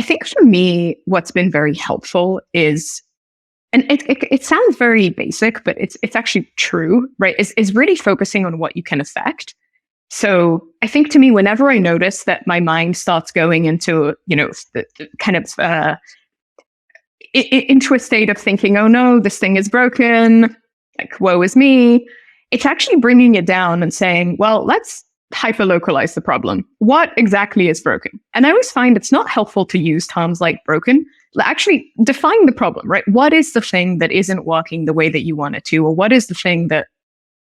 think for me, what's been very helpful is, and it sounds very basic, but it's actually true, right? Is really focusing on what you can affect. So I think to me, whenever I notice that my mind starts going into, the kind of into a state of thinking, oh no, this thing is broken, like woe is me, it's actually bringing it down and saying, well, let's hyper-localize the problem. What exactly is broken? And I always find it's not helpful to use terms like broken. Actually define the problem, right? What is the thing that isn't working the way that you want it to? Or what is the thing that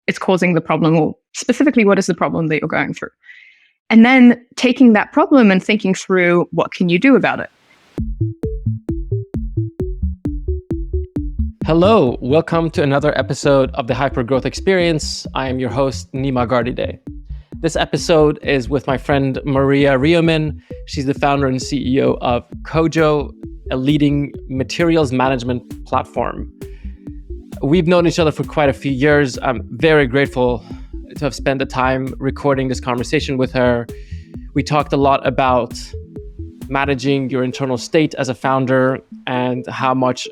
is causing the problem? Or specifically, what is the problem that you're going through? And then taking that problem and thinking through, what can you do about it? Hello, welcome to another episode of the Hypergrowth Experience. I am your host, Nima Gardide. This episode is with my friend Maria Riomin. She's the founder and CEO of Kojo, a leading materials management platform. We've known each other for quite a few years. I'm very grateful to have spent the time recording this conversation with her. We talked a lot about managing your internal state as a founder and how much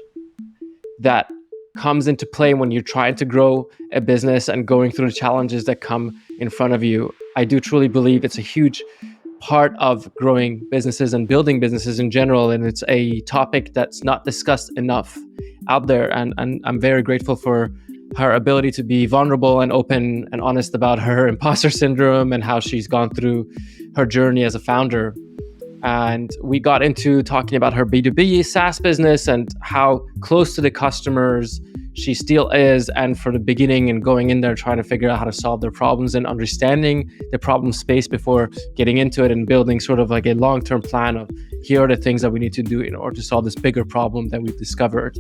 that comes into play when you're trying to grow a business and going through the challenges that come in front of you. I do truly believe it's a huge part of growing businesses and building businesses in general, and it's a topic that's not discussed enough out there. And I'm very grateful for her ability to be vulnerable and open and honest about her imposter syndrome and how she's gone through her journey as a founder. And we got into talking about her B2B SaaS business and how close to the customers she still is, and for the beginning and going in there trying to figure out how to solve their problems and understanding the problem space before getting into it and building sort of like a long-term plan of here are the things that we need to do in order to solve this bigger problem that we've discovered.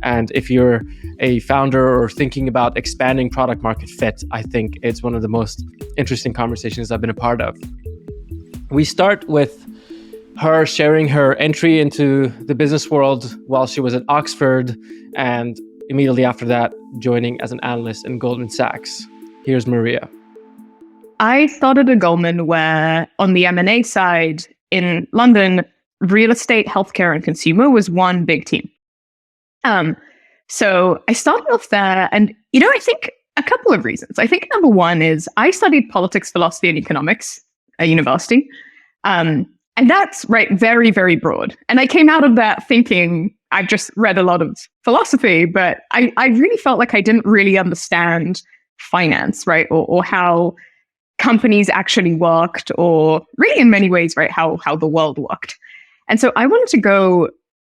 And if you're a founder or thinking about expanding product market fit, I think it's one of the most interesting conversations I've been a part of. We start with her sharing her entry into the business world while she was at Oxford, and immediately after that, joining as an analyst in Goldman Sachs. Here's Maria. I started at Goldman where on the M&A side in London, real estate, healthcare, and consumer was one big team. So I started off there, and I think a couple of reasons. I think number one is I studied politics, philosophy, and economics at university. And that's right, very, very broad. And I came out of that thinking I've just read a lot of philosophy, but I really felt like I didn't really understand finance, right? Or how companies actually worked, or really in many ways, right, how the world worked. And so I wanted to go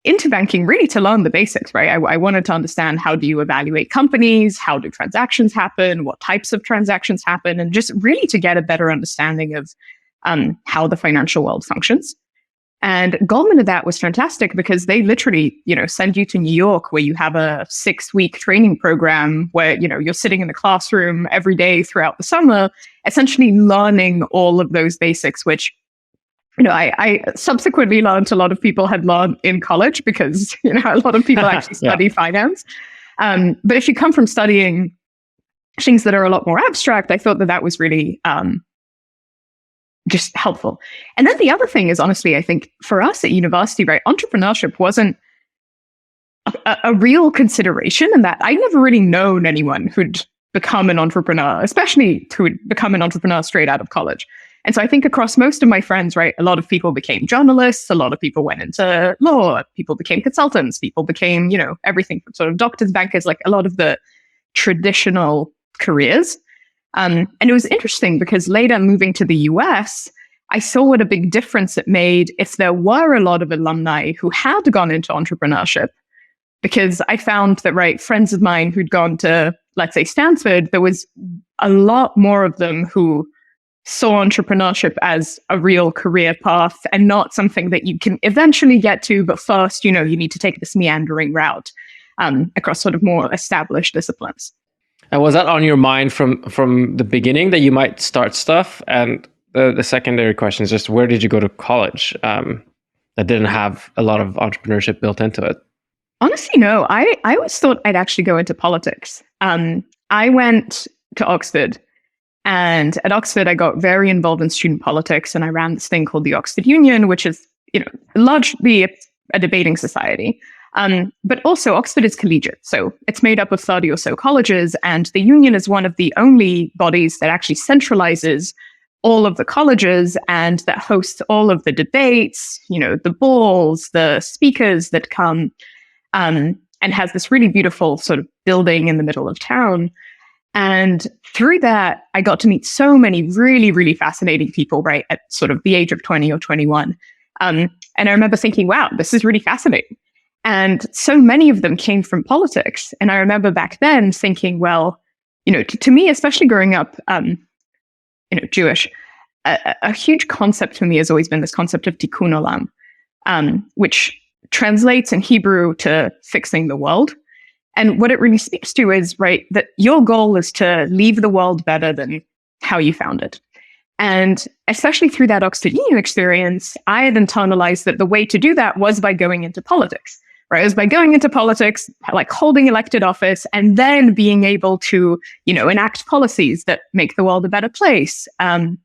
into banking really to learn the basics, right? I wanted to understand, how do you evaluate companies? How do transactions happen? What types of transactions happen? And just really to get a better understanding of how the financial world functions. And Goldman of that was fantastic because they literally, send you to New York where you have a 6-week training program where, you're sitting in the classroom every day throughout the summer, essentially learning all of those basics, which, I subsequently learned a lot of people had learned in college because, a lot of people actually study finance. But if you come from studying things that are a lot more abstract, I thought that was really just helpful. And then the other thing is, honestly, I think for us at university, right, entrepreneurship wasn't a real consideration, and that I'd never really known anyone who'd become an entrepreneur, especially who'd become an entrepreneur straight out of college. And so I think across most of my friends, right, a lot of people became journalists, a lot of people went into law, people became consultants, people became, everything from sort of doctors, bankers, like a lot of the traditional careers. And it was interesting because later moving to the US, I saw what a big difference it made if there were a lot of alumni who had gone into entrepreneurship. Because I found that, right, friends of mine who'd gone to, let's say, Stanford, there was a lot more of them who saw entrepreneurship as a real career path and not something that you can eventually get to, but first, you need to take this meandering route across sort of more established disciplines. And was that on your mind from the beginning that you might start stuff? And the secondary question is just, where did you go to college that didn't have a lot of entrepreneurship built into it? Honestly, no. I always thought I'd actually go into politics. I went to Oxford, and at Oxford, I got very involved in student politics, and I ran this thing called the Oxford Union, which is, largely a debating society. But also Oxford is collegiate. So it's made up of 30 or so colleges, and the union is one of the only bodies that actually centralizes all of the colleges and that hosts all of the debates, the balls, the speakers that come, and has this really beautiful sort of building in the middle of town. And through that, I got to meet so many really, really fascinating people, right, at sort of the age of 20 or 21. And I remember thinking, wow, this is really fascinating. And so many of them came from politics. And I remember back then thinking, well, to me, especially growing up, Jewish, a huge concept for me has always been this concept of tikkun olam, which translates in Hebrew to fixing the world. And what it really speaks to is, right, that your goal is to leave the world better than how you found it. And especially through that Oxford Union experience, I had internalized that the way to do that was by going into politics. Right, it was by going into politics, like holding elected office, and then being able to, enact policies that make the world a better place. And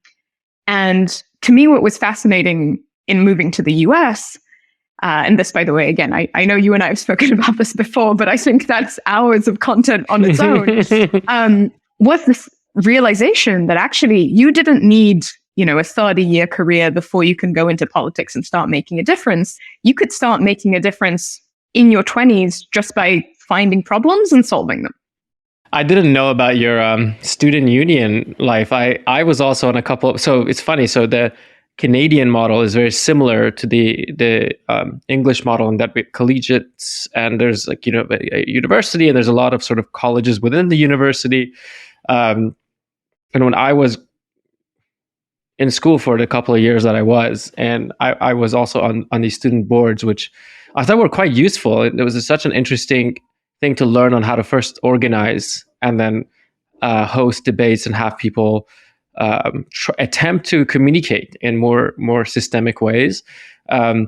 to me, what was fascinating in moving to the US, and this, by the way, again, I know you and I have spoken about this before, but I think that's hours of content on its own, was this realization that actually you didn't need a 30-year career before you can go into politics and start making a difference. You could start making a difference in your 20s just by finding problems and solving them. I didn't know about your student union life. I was also on a couple of, so it's funny. So the Canadian model is very similar to the English model in that collegiates, and there's a university, and there's a lot of sort of colleges within the university. And when I was in school for the couple of years that I was, and I was also on these student boards, which I thought were quite useful. It was such an interesting thing to learn on how to first organize and then host debates and have people attempt to communicate in more systemic ways. I'm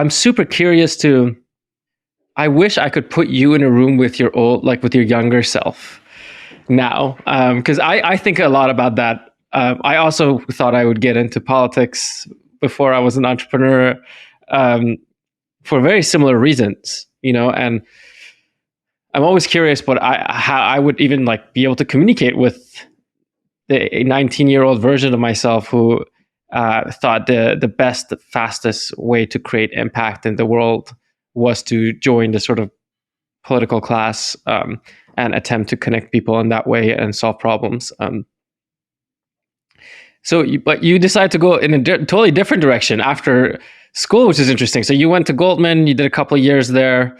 super curious I wish I could put you in a room with your with your younger self now, because I think a lot about that. I also thought I would get into politics before I was an entrepreneur, for very similar reasons, and I'm always curious, but how I would even be able to communicate with the 19-year-old version of myself who thought the best, fastest way to create impact in the world was to join the sort of political class and attempt to connect people in that way and solve problems. But you decided to go in a totally different direction after school, which is interesting. So you went to GOLDMAN, you did a couple of years there.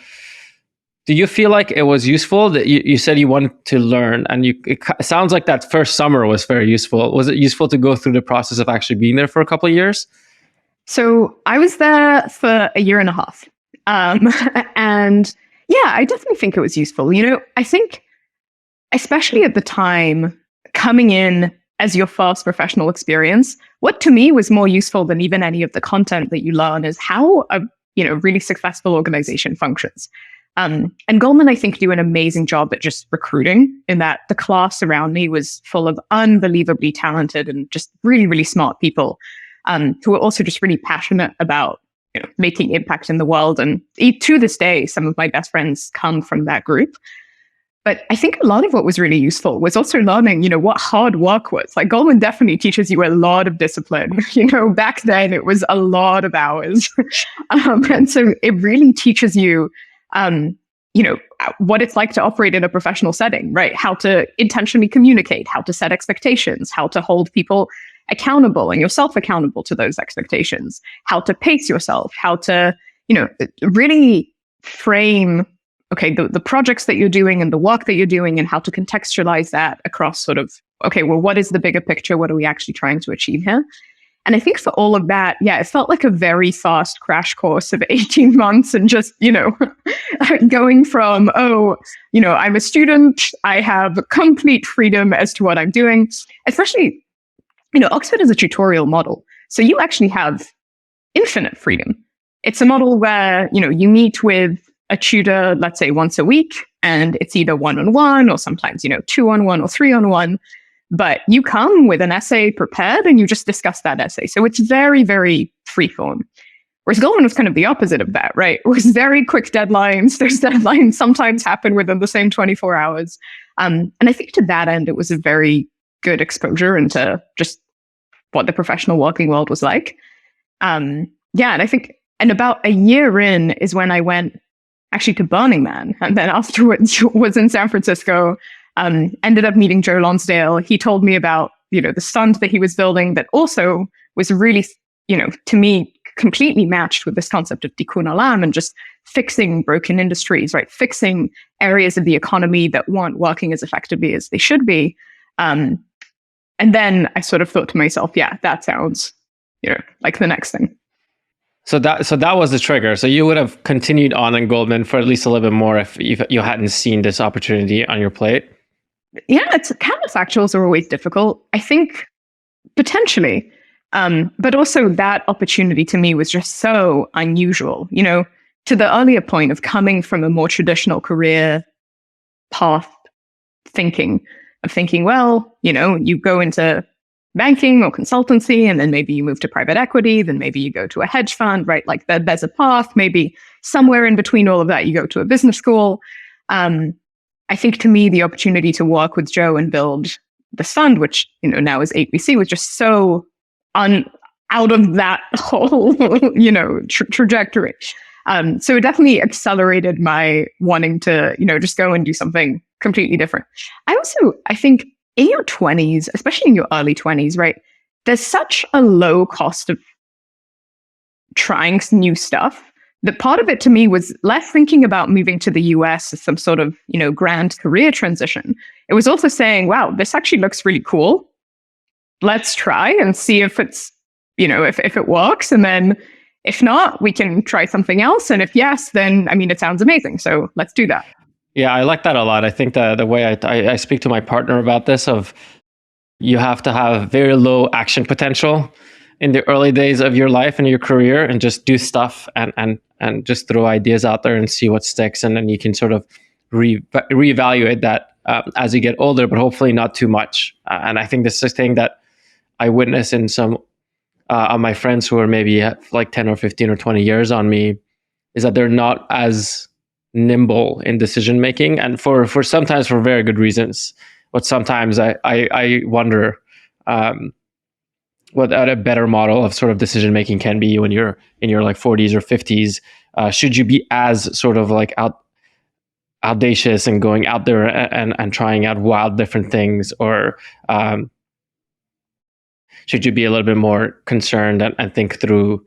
Do you feel like it was useful? That you said you wanted to learn, and it sounds like that first summer was very useful. Was it useful to go through the process of actually being there for a couple of years? So I was there for a year and a half. And yeah, I definitely think it was useful. I think, especially at the time, coming in as your first professional experience, what to me was more useful than even any of the content that you learn is how a really successful organization functions. And GOLDMAN, I think, do an amazing job at just recruiting, in that the class around me was full of unbelievably talented and just really, really smart people who were also just really passionate about making impact in the world. And to this day, some of my best friends come from that group. But I think a lot of what was really useful was also learning, what hard work was. Like GOLDMAN definitely teaches you a lot of discipline. Back then it was a lot of hours. And so it really teaches you, what it's like to operate in a professional setting, right? How to intentionally communicate, how to set expectations, how to hold people accountable and yourself accountable to those expectations, how to pace yourself, how to, really frame the projects that you're doing and the work that you're doing, and how to contextualize that across sort of, what is the bigger picture? What are we actually trying to achieve here? And I think for all of that, it felt like a very fast crash course of 18 months and just, going from, I'm a student, I have complete freedom as to what I'm doing, especially, Oxford is a tutorial model. So you actually have infinite freedom. It's a model where, you meet with a tutor, let's say once a week, and it's either one-on-one or sometimes, two-on-one or three-on-one, but you come with an essay prepared and you just discuss that essay. So it's very, very freeform. Whereas Goldman was kind of the opposite of that, right? It was very quick deadlines. Those deadlines sometimes happen within the same 24 hours. And I think to that end, it was a very good exposure into just what the professional working world was like. And I think, and about a year in is when I went actually to Burning Man. And then afterwards was in San Francisco, ended up meeting Joe Lonsdale. He told me about, the fund that he was building that also was really, to me, completely matched with this concept of tikkun olam and just fixing broken industries, right? Fixing areas of the economy that weren't working as effectively as they should be. And then I sort of thought to myself, yeah, that sounds, like the next thing. So that was the trigger. So you would have continued on in Goldman for at least a little bit more if you hadn't seen this opportunity on your plate. Yeah, it's counterfactuals are always difficult. I think potentially. But also that opportunity to me was just so unusual, to the earlier point of coming from a more traditional career path thinking, well, you go into banking or consultancy, and then maybe you move to private equity, then maybe you go to a hedge fund, right? Like there's a path, maybe somewhere in between all of that, you go to a business school. I think to me, the opportunity to work with Joe and build the fund, which, now is 8VC, was just so out of that whole, trajectory. So it definitely accelerated my wanting to, just go and do something completely different. I think in your 20s, especially in your early 20s, right, there's such a low cost of trying new stuff that part of it to me was less thinking about moving to the US as some sort of, grand career transition. It was also saying, wow, this actually looks really cool. Let's try and see if it's, if it works. And then if not, we can try something else. And if yes, then, it sounds amazing. So let's do that. Yeah, I like that a lot. I think the way I speak to my partner about this of you have to have very low action potential in the early days of your life and your career and just do stuff and just throw ideas out there and see what sticks. And then you can sort of reevaluate that as you get older, but hopefully not too much. And I think this is a thing that I witness in some of my friends who are maybe like 10 or 15 or 20 years on me, is that they're not as nimble in decision making, and for sometimes for very good reasons. But sometimes I wonder what a better model of sort of decision making can be when you're in your like 40s or 50s. Should you be as sort of like audacious and going out there and trying out wild different things, or should you be a little bit more concerned and think through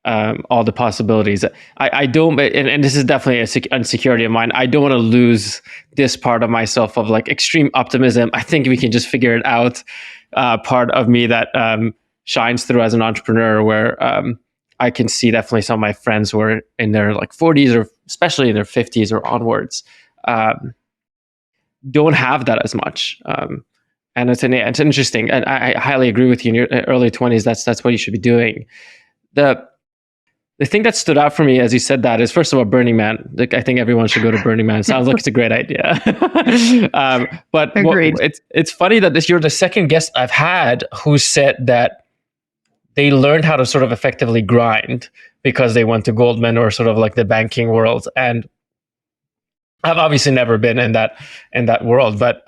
all the possibilities? I don't, and this is definitely an insecurity of mine. I don't want to lose this part of myself of like extreme optimism. I think we can just figure it out. Part of me that shines through as an entrepreneur, where I can see definitely some of my friends who are in their like 40s or especially in their 50s or onwards don't have that as much. And it's interesting, and I highly agree with you. In your early 20s, that's what you should be doing. The thing that stood out for me as you said that is, first of all, Burning Man. Like, I think everyone should go to Burning Man. Sounds like it's a great idea. But it's funny that you're the second guest I've had who said that they learned how to sort of effectively grind because they went to Goldman or sort of like the banking world. And I've obviously never been in that world, but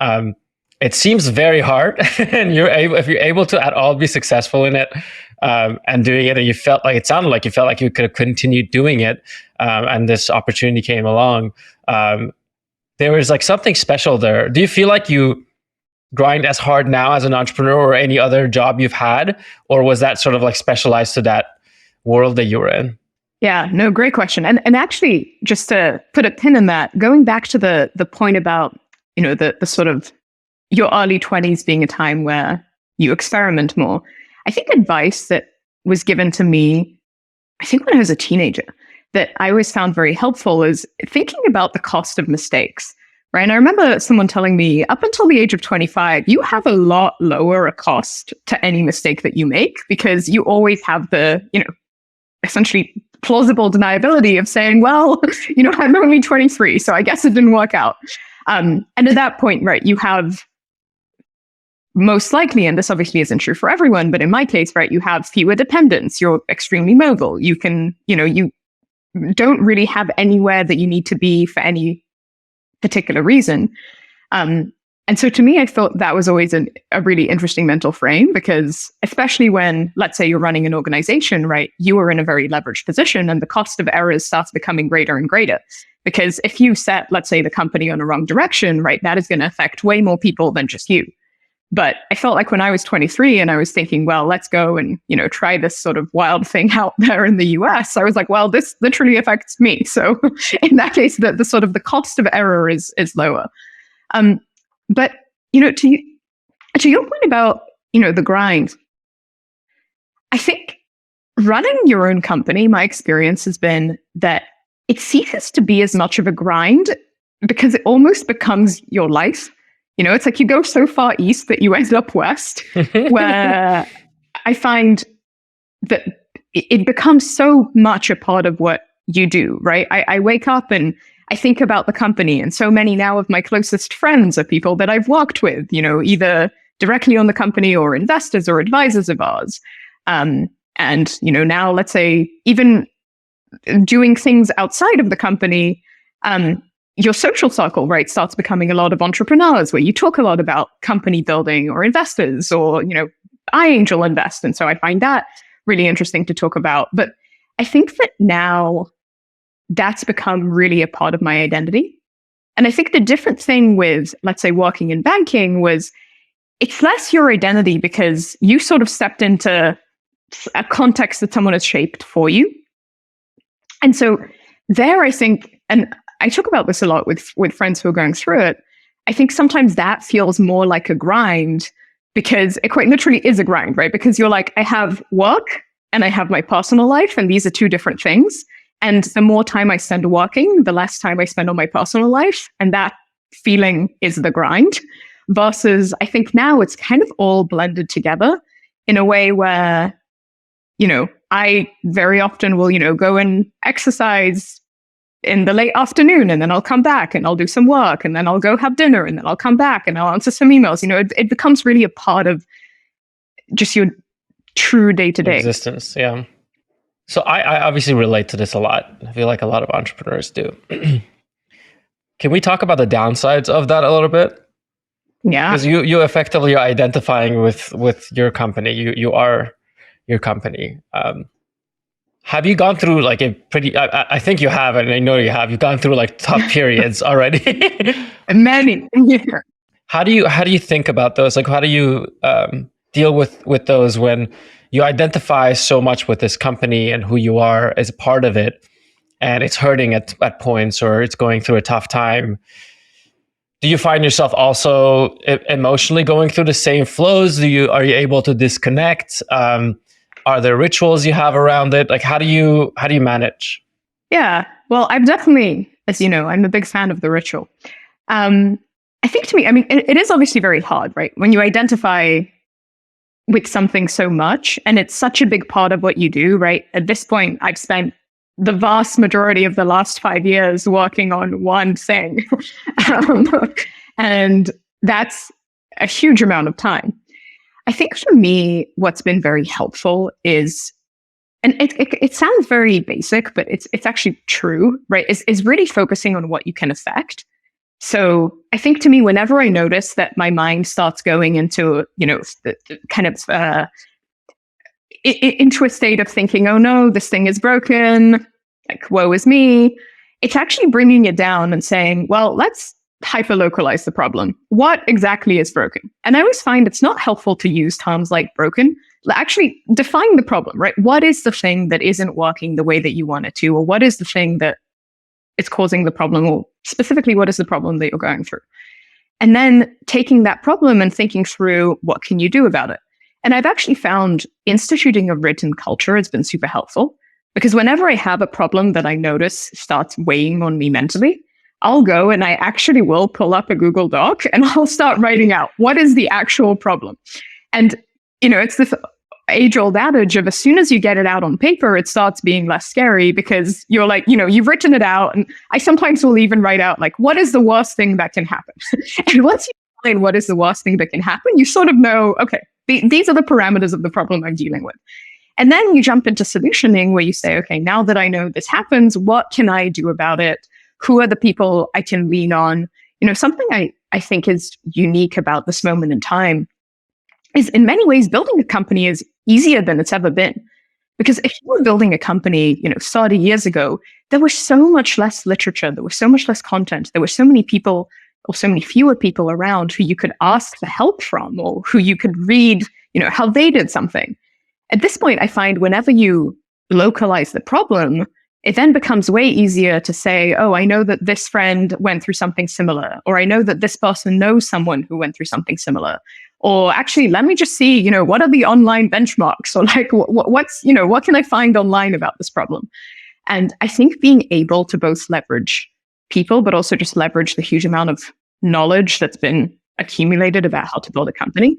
it seems very hard. And if you're able to at all be successful in it, and doing it, and it sounded like you felt like you could have continued doing it, and this opportunity came along. There was like something special there. Do you feel like you grind as hard now as an entrepreneur or any other job you've had, or was that sort of like specialized to that world that you were in? Yeah, no, great question. And actually, just to put a pin in that, going back to the point about, the sort of your early 20s being a time where you experiment more. I think advice that was given to me, I think when I was a teenager, that I always found very helpful is thinking about the cost of mistakes, right? And I remember someone telling me, up until the age of 25, you have a lot lower a cost to any mistake that you make, because you always have the, essentially plausible deniability of saying, well, I'm only 23, so I guess it didn't work out. And at that point, right, you have most likely, and this obviously isn't true for everyone, but in my case, right, you have fewer dependents, you're extremely mobile, you can, you don't really have anywhere that you need to be for any particular reason. And so to me, I thought that was always a really interesting mental frame, because especially when, let's say, you're running an organization, right, you are in a very leveraged position and the cost of errors starts becoming greater and greater. Because if you set, let's say, the company on the wrong direction, right, that is going to affect way more people than just you. But I felt like when I was 23 and I was thinking, well, let's go and, try this sort of wild thing out there in the US, I was like, well, this literally affects me. So in that case, the sort of the cost of error is lower. But, to your point about, the grind, I think running your own company, my experience has been that it ceases to be as much of a grind because it almost becomes your life. It's like you go so far east that you end up west, where I find that it becomes so much a part of what you do, right? I wake up and I think about the company, and so many now of my closest friends are people that I've worked with, either directly on the company or investors or advisors of ours. And, now let's say even doing things outside of the company, your social circle, right, starts becoming a lot of entrepreneurs where you talk a lot about company building or investors or, I angel invest. And so I find that really interesting to talk about. But I think that now that's become really a part of my identity. And I think the different thing with, let's say, working in banking was it's less your identity because you sort of stepped into a context that someone has shaped for you. And so there, I think, and I talk about this a lot with friends who are going through it, I think sometimes that feels more like a grind because it quite literally is a grind, right? Because you're like, I have work and I have my personal life, and these are two different things. And the more time I spend working, the less time I spend on my personal life. And that feeling is the grind. Versus I think now it's kind of all blended together in a way where, I very often will, go and exercise in the late afternoon, and then I'll come back and I'll do some work, and then I'll go have dinner, and then I'll come back and I'll answer some emails. It becomes really a part of just your true day-to-day existence. Yeah. So I obviously relate to this a lot. I feel like a lot of entrepreneurs do. Can we talk about the downsides of that a little bit? Yeah. Because you effectively are identifying with your company. You are your company. Have you gone through like a pretty, I think you have, and I know you have, you've gone through like tough periods already. Many. Yeah. How do you think about those? Like, how do you deal with those when you identify so much with this company and who you are as a part of it, and it's hurting at points, or it's going through a tough time? Do you find yourself also emotionally going through the same flows? Are you able to disconnect? Are there rituals you have around it? Like, how do you manage? Yeah, well, I've definitely, as you know, I'm a big fan of the ritual. I think to me, it is obviously very hard, right? When you identify with something so much, and it's such a big part of what you do, right? At this point, I've spent the vast majority of the last 5 years working on one thing. And that's a huge amount of time. I think for me, what's been very helpful is, and it sounds very basic, but it's actually true, right? Is really focusing on what you can affect. So I think to me, whenever I notice that my mind starts going into, kind of into a state of thinking, oh no, this thing is broken, like woe is me, it's actually bringing it down and saying, well, let's hyper-localize the problem. What exactly is broken? And I always find it's not helpful to use terms like broken. Actually define the problem, right? What is the thing that isn't working the way that you want it to? Or what is the thing that is causing the problem? Or specifically, what is the problem that you're going through? And then taking that problem and thinking through, what can you do about it? And I've actually found instituting a written culture has been super helpful, because whenever I have a problem that I notice starts weighing on me mentally, I'll go and I actually will pull up a Google Doc and I'll start writing out what is the actual problem. And, it's this age-old adage of as soon as you get it out on paper, it starts being less scary because you're like, you've written it out. And I sometimes will even write out like, what is the worst thing that can happen? And once you outline what is the worst thing that can happen, you sort of know, okay, these are the parameters of the problem I'm dealing with. And then you jump into solutioning where you say, okay, now that I know this happens, what can I do about it? Who are the people I can lean on? Something I think is unique about this moment in time is in many ways building a company is easier than it's ever been. Because if you were building a company, 30 years ago, there was so much less literature, there was so much less content, there were so many people or so many fewer people around who you could ask for help from or who you could read, how they did something. At this point, I find whenever you localize the problem, it then becomes way easier to say, oh, I know that this friend went through something similar, or I know that this person knows someone who went through something similar. Or actually, let me just see, what are the online benchmarks? Or like, what can I find online about this problem? And I think being able to both leverage people, but also just leverage the huge amount of knowledge that's been accumulated about how to build a company,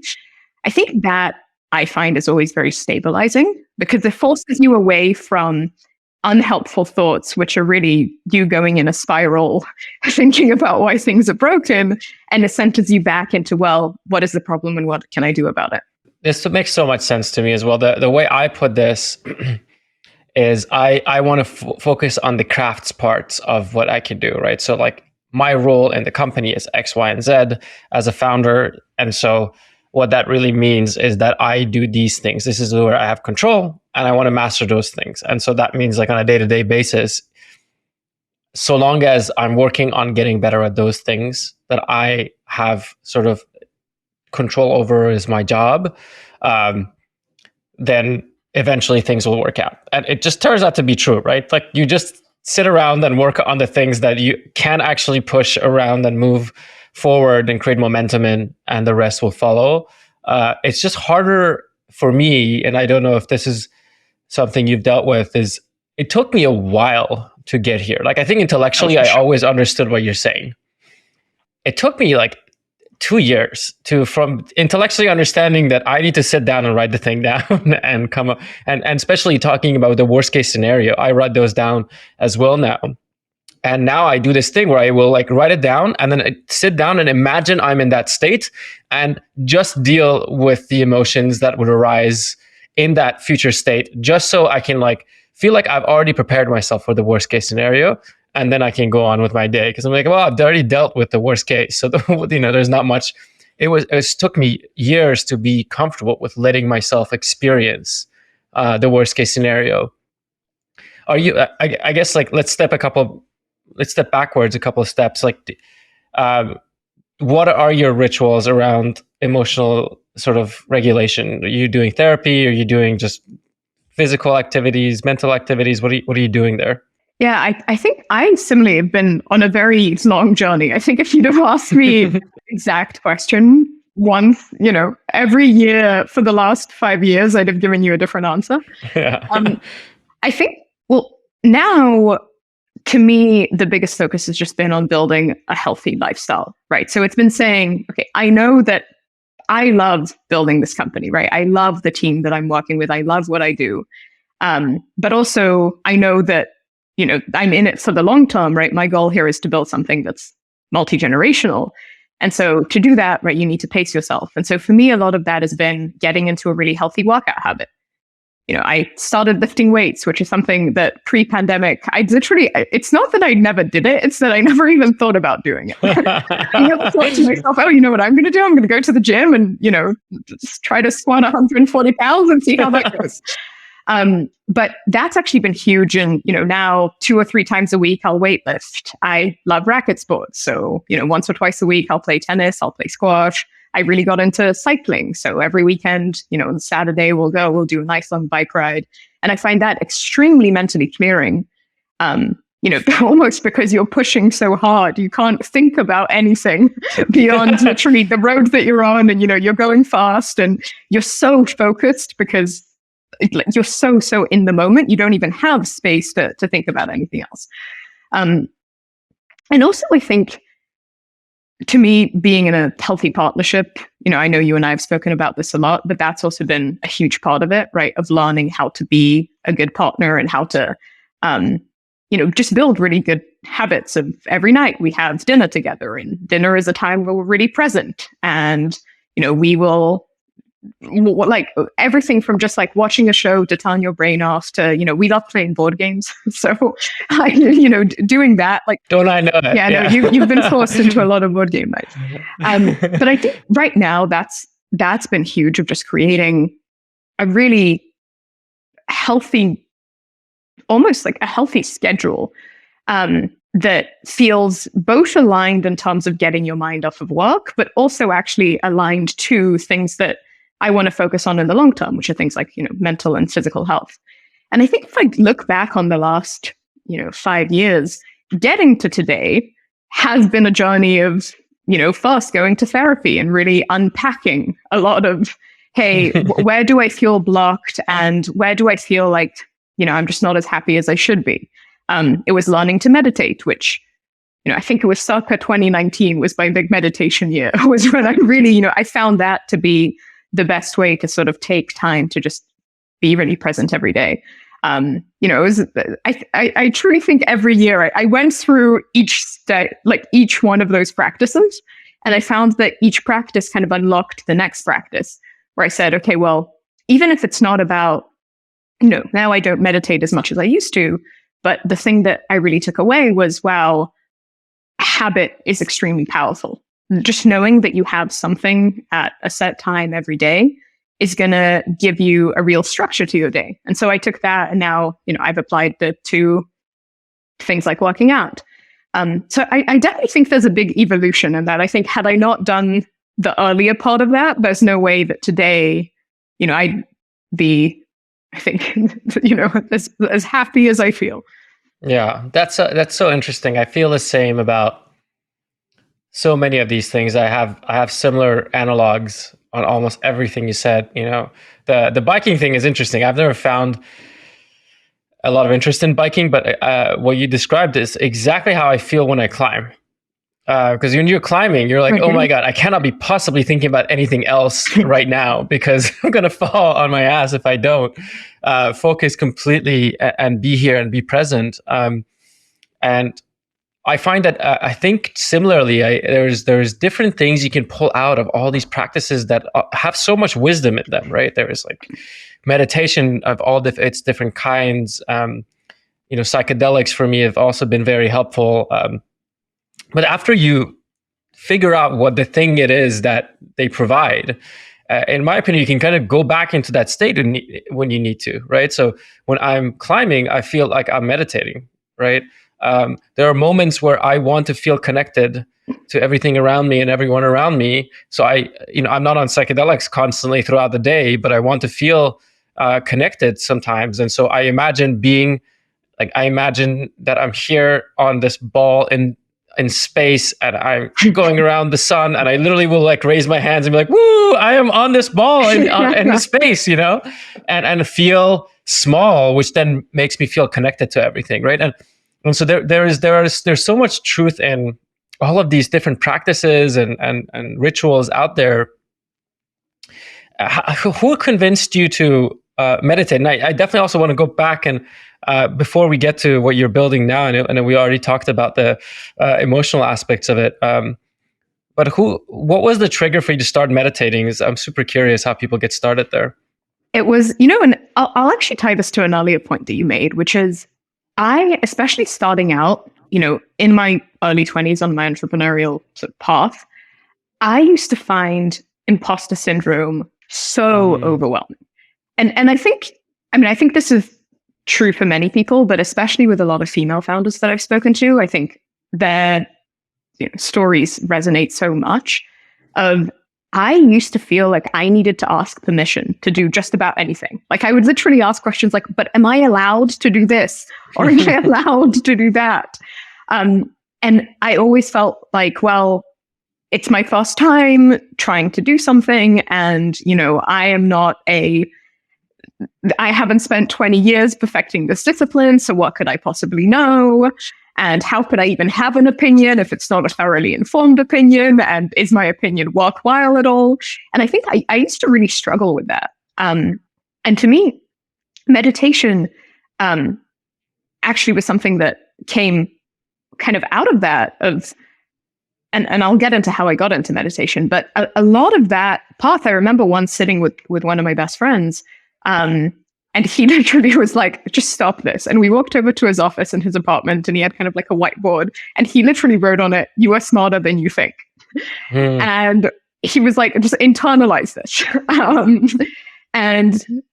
I think that I find is always very stabilizing because it forces you away from unhelpful thoughts, which are really you going in a spiral, thinking about why things are broken, and it centers you back into, well, what is the problem and what can I do about it? This makes so much sense to me as well. The way I put this is I want to focus on the crafts parts of what I can do, right? So like my role in the company is X, Y, and Z as a founder. And so what that really means is that I do these things. This is where I have control and I want to master those things. And so that means like on a day-to-day basis, so long as I'm working on getting better at those things that I have sort of control over is my job, then eventually things will work out. And it just turns out to be true, right? Like you just sit around and work on the things that you can actually push around and move forward and create momentum in, and the rest will follow. It's just harder for me, and I don't know if this is something you've dealt with, is it took me a while to get here. Like I think intellectually, I always understood what you're saying. It took me like 2 years from intellectually understanding that I need to sit down and write the thing down and come up, and especially talking about the worst case scenario, I write those down as well now. And now I do this thing where I will like write it down and then I sit down and imagine I'm in that state and just deal with the emotions that would arise in that future state, just so I can like feel like I've already prepared myself for the worst case scenario. And then I can go on with my day because I'm like, well, I've already dealt with the worst case. So, there's not much. It took me years to be comfortable with letting myself experience the worst case scenario. Are you, I guess, like, let's step backwards a couple of steps. Like, what are your rituals around emotional sort of regulation? Are you doing therapy? Are you doing just physical activities, mental activities? What are you doing there? Yeah, I think I similarly have been on a very long journey. I think if you'd have asked me the exact question once, every year for the last 5 years, I'd have given you a different answer. Yeah. I think, now to me, the biggest focus has just been on building a healthy lifestyle, right? So it's been saying, okay, I know that I love building this company, right? I love the team that I'm working with. I love what I do. But also I know that, I'm in it for the long term, right? My goal here is to build something that's multi-generational. And so to do that, right, you need to pace yourself. And so for me, a lot of that has been getting into a really healthy workout habit. I started lifting weights, which is something that pre-pandemic, it's not that I never did it, it's that I never even thought about doing it. I never thought to myself, oh, you know what I'm going to do? I'm going to go to the gym and, just try to squat 140 pounds and see how that goes. But that's actually been huge. And, now 2 or 3 times a week, I'll weight lift. I love racket sports. So, once or twice a week, I'll play tennis, I'll play squash. I really got into cycling. So every weekend, on Saturday, we'll do a nice long bike ride. And I find that extremely mentally clearing. Almost because you're pushing so hard, you can't think about anything beyond literally the road that you're on. And, you're going fast and you're so focused because you're so in the moment. You don't even have space to think about anything else. And also, I think, to me, being in a healthy partnership, I know you and I have spoken about this a lot, but that's also been a huge part of it, right? Of learning how to be a good partner and how to, just build really good habits of every night we have dinner together, and dinner is a time where we're really present. And, we will like everything from just like watching a show to turn your brain off to, we love playing board games. So, doing that, like, don't I know it? Yeah, no, you've been forced into a lot of board game nights. But I think right now that's been huge, of just creating a really healthy, almost like a healthy schedule that feels both aligned in terms of getting your mind off of work, but also actually aligned to things that I want to focus on in the long term, which are things like, mental and physical health. And I think if I look back on the last, 5 years, getting to today has been a journey of, first going to therapy and really unpacking a lot of, hey, where do I feel blocked, and where do I feel like, I'm just not as happy as I should be. It was learning to meditate, which, I think it was circa 2019 was my big meditation year, was when I really, I found that to be the best way to sort of take time to just be really present every day. It was, I truly think every year I went through each one of those practices, and I found that each practice kind of unlocked the next practice, where I said, okay, well, even if it's not about, now I don't meditate as much as I used to, but the thing that I really took away was, wow, habit is extremely powerful. Just knowing that you have something at a set time every day is going to give you a real structure to your day. And so I took that, and now, I've applied it to things like working out. So I definitely think there's a big evolution in that. I think had I not done the earlier part of that, there's no way that today, I'd be, I think, as happy as I feel. Yeah, that's so interesting. I feel the same about so many of these things. I have similar analogs on almost everything you said. The biking thing is interesting. I've never found a lot of interest in biking, but what you described is exactly how I feel when I climb. Because when you're climbing, you're like, oh my God, I cannot be possibly thinking about anything else right now, because I'm going to fall on my ass if I don't focus completely and be here and be present. And I find that I think similarly, there's different things you can pull out of all these practices that have so much wisdom in them, right? There is like meditation of all its different kinds. Psychedelics for me have also been very helpful. But after you figure out what the thing it is that they provide, in my opinion, you can kind of go back into that state when you need to, right? So when I'm climbing, I feel like I'm meditating, right? There are moments where I want to feel connected to everything around me and everyone around me. So I'm not on psychedelics constantly throughout the day, but I want to feel connected sometimes. And so I imagine that I'm here on this ball in space, and I'm going around the sun, and I literally will like raise my hands and be like, woo, I am on this ball in space, and feel small, which then makes me feel connected to everything, right? And so there's so much truth in all of these different practices and rituals out there. Who convinced you to meditate? And I definitely also want to go back and before we get to what you're building now, and we already talked about the emotional aspects of it. But what was the trigger for you to start meditating? I'm super curious how people get started there. It was, and I'll actually tie this to an earlier point that you made, which is I, especially starting out, in my early 20s on my entrepreneurial sort of path, I used to find imposter syndrome so overwhelming. And I think this is true for many people, but especially with a lot of female founders that I've spoken to, I think their stories resonate so much. I used to feel like I needed to ask permission to do just about anything. Like I would literally ask questions like, but am I allowed to do this? Or am I allowed to do that? And I always felt like, well, it's my first time trying to do something. And, I haven't spent 20 years perfecting this discipline. So what could I possibly know? And how could I even have an opinion if it's not a thoroughly informed opinion? And is my opinion worthwhile at all? And I think I used to really struggle with that. And to me, meditation actually was something that came kind of out of that and I'll get into how I got into meditation, but a lot of that path, I remember once sitting with one of my best friends, and he literally was like, just stop this. And we walked over to his office in his apartment, and he had kind of like a whiteboard, and he literally wrote on it, "You are smarter than you think." And he was like, just internalize this. And,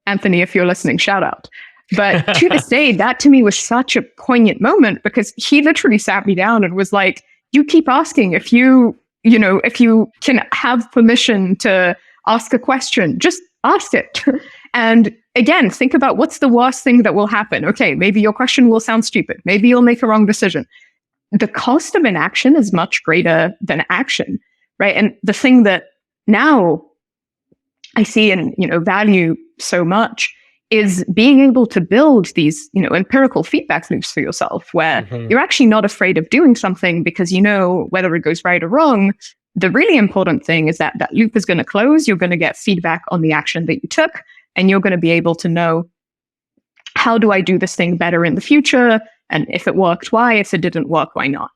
Anthony, if you're listening, shout out. But to this day, that to me was such a poignant moment, because he literally sat me down and was like, you keep asking if you can have permission to ask a question, just ask it. And again, think about what's the worst thing that will happen. Okay, maybe your question will sound stupid. Maybe you'll make a wrong decision. The cost of inaction is much greater than action, right? And the thing that now I see and value so much is being able to build these, empirical feedback loops for yourself, where you're actually not afraid of doing something because whether it goes right or wrong. The really important thing is that loop is going to close. You're going to get feedback on the action that you took, and you're going to be able to know, how do I do this thing better in the future? And if it worked, why? If it didn't work, why not?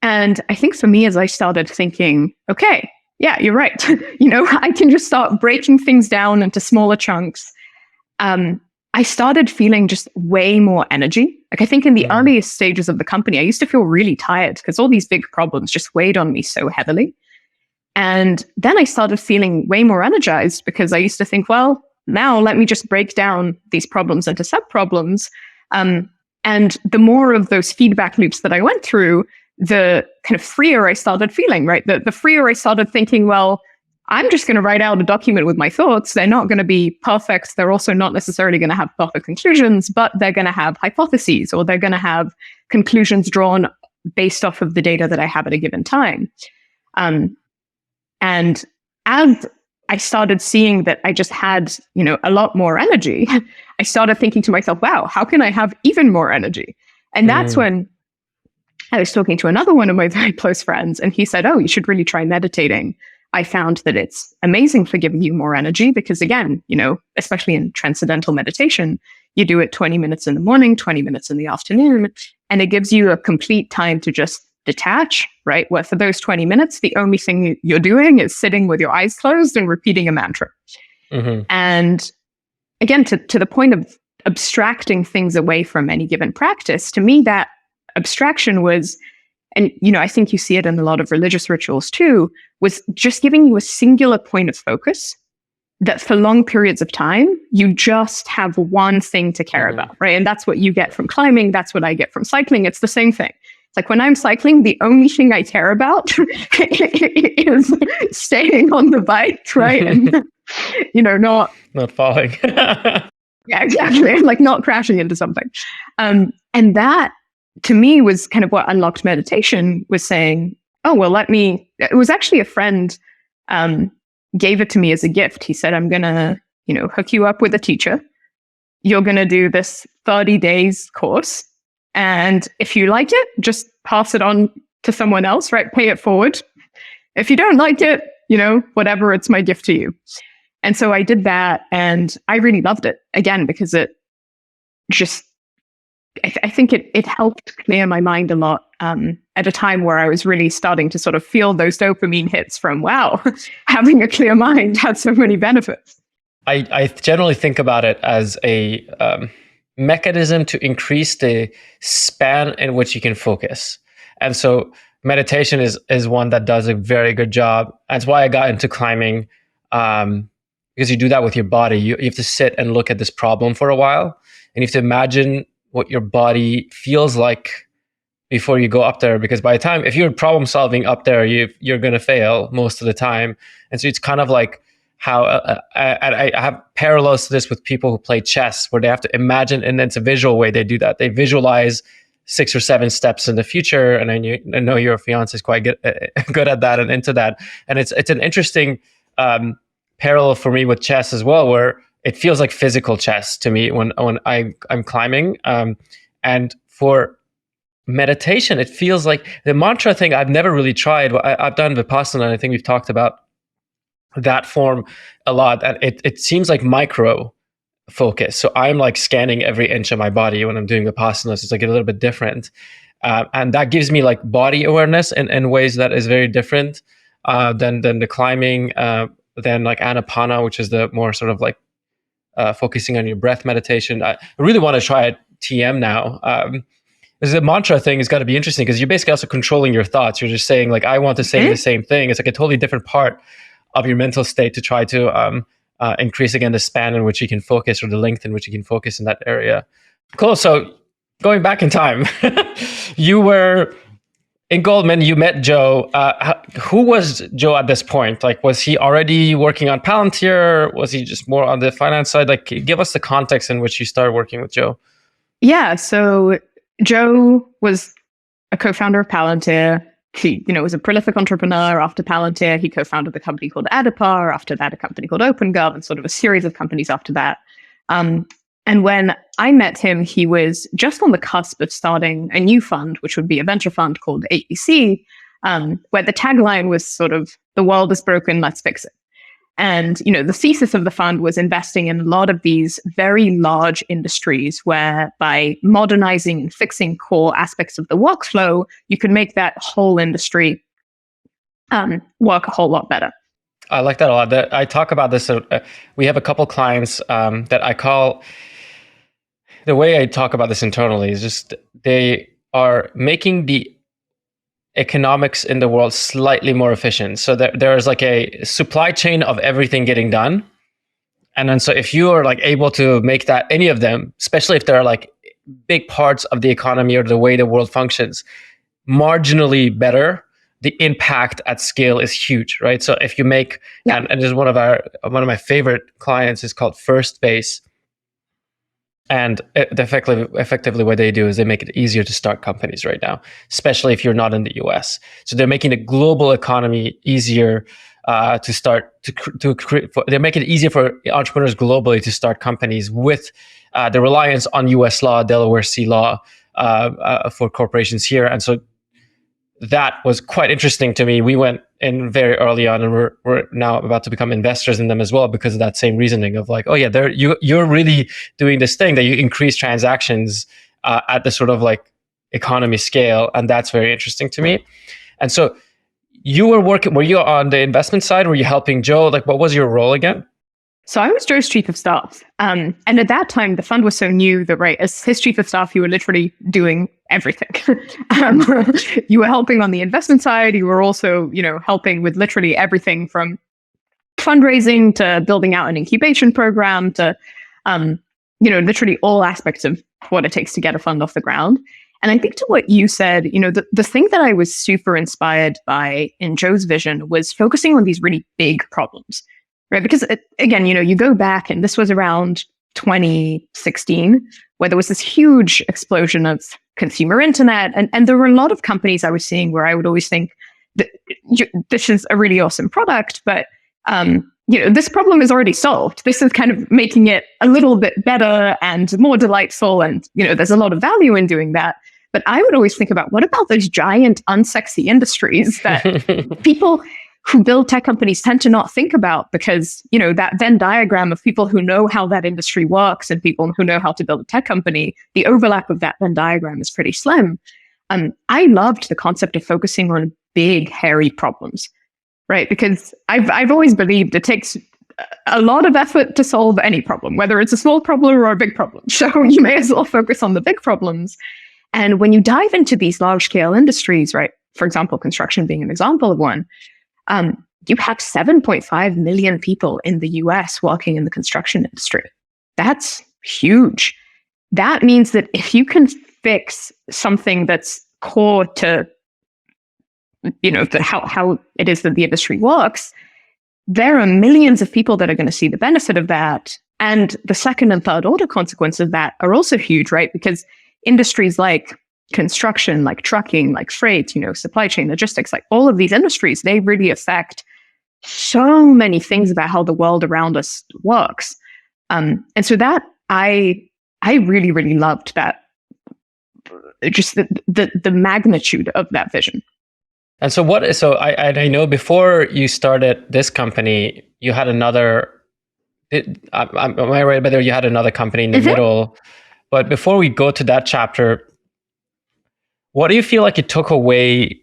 And I think for me, as I started thinking, okay, yeah, you're right. I can just start breaking things down into smaller chunks. I started feeling just way more energy. Like, I think in the earliest stages of the company, I used to feel really tired because all these big problems just weighed on me so heavily. And then I started feeling way more energized because I used to think, well, now let me just break down these problems into sub-problems. And the more of those feedback loops that I went through, the kind of freer I started feeling, right? The freer I started thinking, well, I'm just going to write out a document with my thoughts. They're not going to be perfect. They're also not necessarily going to have perfect conclusions, but they're going to have hypotheses, or they're going to have conclusions drawn based off of the data that I have at a given time. And as I started seeing that I just had, a lot more energy, I started thinking to myself, wow, how can I have even more energy? And that's when I was talking to another one of my very close friends, and he said, oh, you should really try meditating. I found that it's amazing for giving you more energy because, again, especially in transcendental meditation, you do it 20 minutes in the morning, 20 minutes in the afternoon, and it gives you a complete time to just detach, right? Where for those 20 minutes, the only thing you're doing is sitting with your eyes closed and repeating a mantra. And again, to the point of abstracting things away from any given practice, to me, that abstraction was, and I think you see it in a lot of religious rituals too, was just giving you a singular point of focus that for long periods of time, you just have one thing to care about, right? And that's what you get from climbing. That's what I get from cycling. It's the same thing. It's like when I'm cycling, the only thing I care about is staying on the bike, right? And, not falling. Yeah, exactly. Like not crashing into something. And that, to me, was kind of what unlocked meditation, was saying, oh, well, it was actually a friend gave it to me as a gift. He said, I'm going to, hook you up with a teacher. You're going to do this 30 days course. And if you like it, just pass it on to someone else, right? Pay it forward. If you don't like it, whatever, it's my gift to you. And so I did that, and I really loved it, again, because it just, I think it helped clear my mind a lot at a time where I was really starting to sort of feel those dopamine hits from, wow, having a clear mind had so many benefits. I generally think about it as a mechanism to increase the span in which you can focus. And so meditation is one that does a very good job. That's why I got into climbing, because you do that with your body. You have to sit and look at this problem for a while, and you have to imagine what your body feels like before you go up there. Because by the time, if you're problem solving up there, you're going to fail most of the time. And so it's kind of like how I have parallels to this with people who play chess, where they have to imagine, and it's a visual way they do that. They visualize 6 or 7 steps in the future. And I know your fiance is quite good at that and into that. And it's an interesting parallel for me with chess as well, where it feels like physical chess to me when I'm climbing. And for meditation, it feels like the mantra thing I've never really tried. I've done Vipassana, and I think we've talked about that form a lot. And it seems like micro focus. So I'm like scanning every inch of my body when I'm doing Vipassana. So it's like a little bit different. And that gives me like body awareness in ways that is very different than the climbing, than like Anapana, which is the more sort of like focusing on your breath meditation. I really want to try it TM now. The mantra thing has got to be interesting because you're basically also controlling your thoughts. You're just saying like, I want to say the same thing. It's like a totally different part of your mental state to try to increase again the span in which you can focus, or the length in which you can focus in that area. Cool. So going back in time, you were in Goldman, you met Joe. Who was Joe at this point? Like, was he already working on Palantir? Was he just more on the finance side? Like, give us the context in which you started working with Joe. Yeah. So Joe was a co-founder of Palantir. He, was a prolific entrepreneur. After Palantir, he co-founded the company called Adipar. After that, a company called OpenGov, and sort of a series of companies after that. And when I met him, he was just on the cusp of starting a new fund, which would be a venture fund called ABC, where the tagline was sort of, "The world is broken, let's fix it." And, the thesis of the fund was investing in a lot of these very large industries where by modernizing and fixing core aspects of the workflow, you can make that whole industry work a whole lot better. I like that a lot. I talk about this. We have a couple clients that I call, the way I talk about this internally is just they are making the economics in the world slightly more efficient. So there is like a supply chain of everything getting done. And then so if you are like able to make that, any of them, especially if there are like big parts of the economy or the way the world functions, marginally better, the impact at scale is huge, right? So if you make, and this is one of my favorite clients is called First Base. And effectively what they do is they make it easier to start companies right now, especially if you're not in the US. So they're making the global economy easier to start, they're making it easier for entrepreneurs globally to start companies with the reliance on US law, Delaware C law for corporations here. And so that was quite interesting to me. We went in very early on, and we're now about to become investors in them as well because of that same reasoning of like, oh yeah, you're really doing this thing that you increase transactions at the sort of like economy scale, and that's very interesting to me. And so you were you on the investment side? Were you helping Joe? Like, what was your role again? So I was Joe's chief of staff. And at that time, the fund was so new that, right, as his chief of staff, you were literally doing everything. You were helping on the investment side. You were also, helping with literally everything from fundraising to building out an incubation program to, literally all aspects of what it takes to get a fund off the ground. And I think to what you said, the thing that I was super inspired by in Joe's vision was focusing on these really big problems. Right, because again, you go back, and this was around 2016, where there was this huge explosion of consumer internet, and there were a lot of companies I was seeing where I would always think that this is a really awesome product, but this problem is already solved. This is kind of making it a little bit better and more delightful, and there's a lot of value in doing that. But I would always think about, what about those giant, unsexy industries that people who build tech companies tend to not think about, because, that Venn diagram of people who know how that industry works and people who know how to build a tech company, the overlap of that Venn diagram is pretty slim. I loved the concept of focusing on big, hairy problems, right? Because I've always believed it takes a lot of effort to solve any problem, whether it's a small problem or a big problem. So you may as well focus on the big problems. And when you dive into these large scale industries, right? For example, construction being an example of one, you have 7.5 million people in the US working in the construction industry. That's huge. That means that if you can fix something that's core to, how it is that the industry works, there are millions of people that are going to see the benefit of that. And the second and third order consequences of that are also huge, right? Because industries like construction, like trucking, like freight, supply chain, logistics, like all of these industries, they really affect so many things about how the world around us works. And so that I really, really loved that, just the magnitude of that vision. And so I know before you started this company, you had another Am I right? But you had another company in the Mm-hmm. middle. But before we go to that chapter, what do you feel like it took away?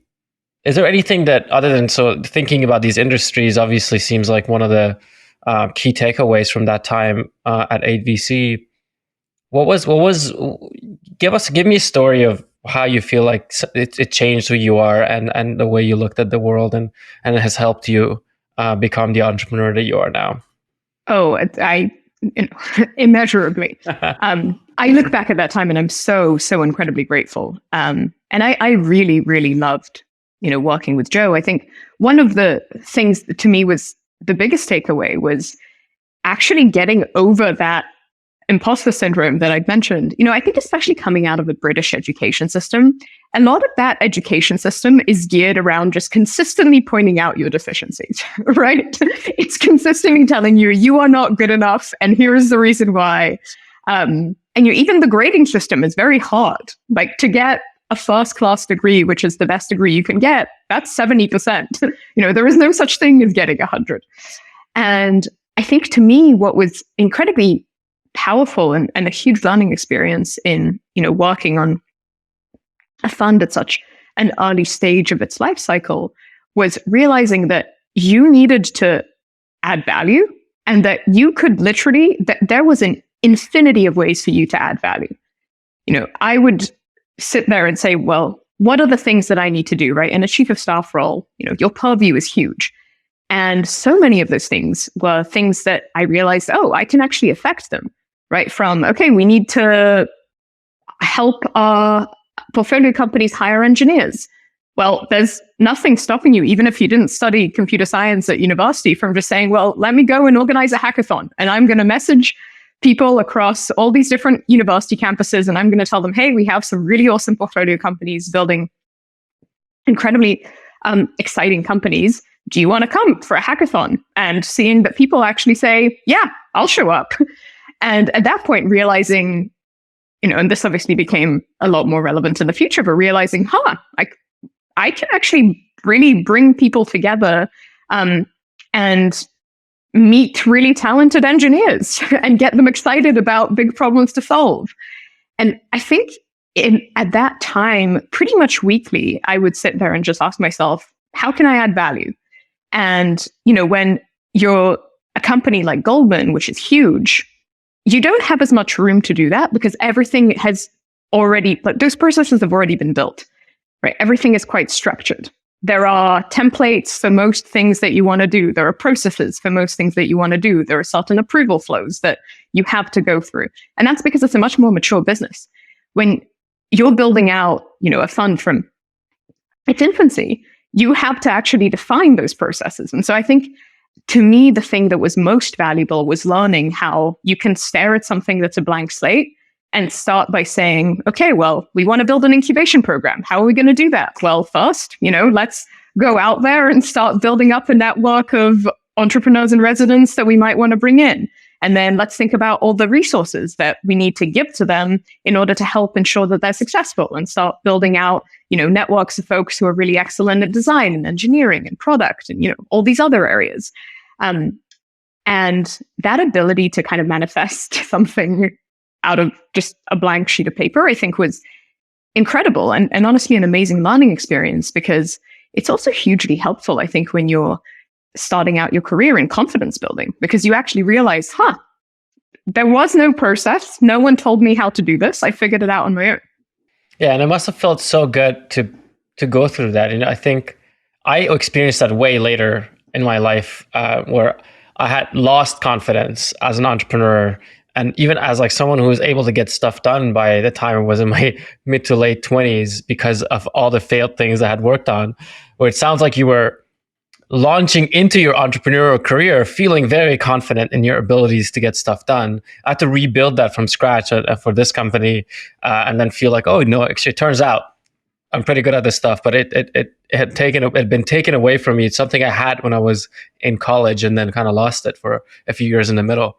Is there anything that, other than, so thinking about these industries obviously seems like one of the key takeaways from that time at 8VC. Give me a story of how you feel like it changed who you are and the way you looked at the world, and it has helped you become the entrepreneur that you are now. Oh, immeasurably. I look back at that time and I'm so incredibly grateful. And I really, really loved, working with Joe. I think one of the things that to me was the biggest takeaway was actually getting over that imposter syndrome that I'd mentioned. I think especially coming out of the British education system, a lot of that education system is geared around just consistently pointing out your deficiencies, right? It's consistently telling you, you are not good enough, and here's the reason why. And even the grading system is very hard. Like, to get a first-class degree, which is the best degree you can get, that's 70%. There is no such thing as getting 100. And I think, to me, what was incredibly powerful and a huge learning experience in, working on a fund at such an early stage of its life cycle was realizing that you needed to add value, and that you could that there was an infinity of ways for you to add value. I would sit there and say, well, what are the things that I need to do, right? In a chief of staff role, your purview is huge. And so many of those things were things that I realized, I can actually affect them, right? From, okay, we need to help our portfolio companies hire engineers. Well, there's nothing stopping you, even if you didn't study computer science at university, from just saying, well, let me go and organize a hackathon. And I'm going to message people across all these different university campuses, and I'm going to tell them, hey, we have some really awesome portfolio companies building incredibly exciting companies. Do you want to come for a hackathon? And seeing that people actually say, yeah, I'll show up. And at that point, realizing, and this obviously became a lot more relevant in the future, but realizing, I can actually really bring people together and meet really talented engineers and get them excited about big problems to solve. And I think at that time, pretty much weekly, I would sit there and just ask myself, how can I add value? And, when you're a company like GOLDMAN, which is huge, you don't have as much room to do that because everything has already, those processes have already been built, right? Everything is quite structured. There are templates for most things that you want to do. There are processes for most things that you want to do. There are certain approval flows that you have to go through. And that's because it's a much more mature business. When you're building out, a fund from its infancy, you have to actually define those processes. And so I think, to me, the thing that was most valuable was learning how you can stare at something that's a blank slate and start by saying, okay, well, we want to build an incubation program. How are we going to do that? Well, first, let's go out there and start building up a network of entrepreneurs and residents that we might want to bring in. And then let's think about all the resources that we need to give to them in order to help ensure that they're successful, and start building out, networks of folks who are really excellent at design and engineering and product and, all these other areas. And that ability to kind of manifest something out of just a blank sheet of paper, I think, was incredible and honestly an amazing learning experience, because it's also hugely helpful, I think, when you're starting out your career in confidence building, because you actually realize, there was no process. No one told me how to do this. I figured it out on my own. Yeah, and it must have felt so good to go through that. I think I experienced that way later in my life, where I had lost confidence as an entrepreneur, and even as like someone who was able to get stuff done by the time I was in my mid to late 20s because of all the failed things I had worked on, where it sounds like you were launching into your entrepreneurial career feeling very confident in your abilities to get stuff done. I had to rebuild that from scratch for this company, and then feel like, oh no, actually it turns out I'm pretty good at this stuff, but it had been taken away from me. It's something I had when I was in college, and then kind of lost it for a few years in the middle.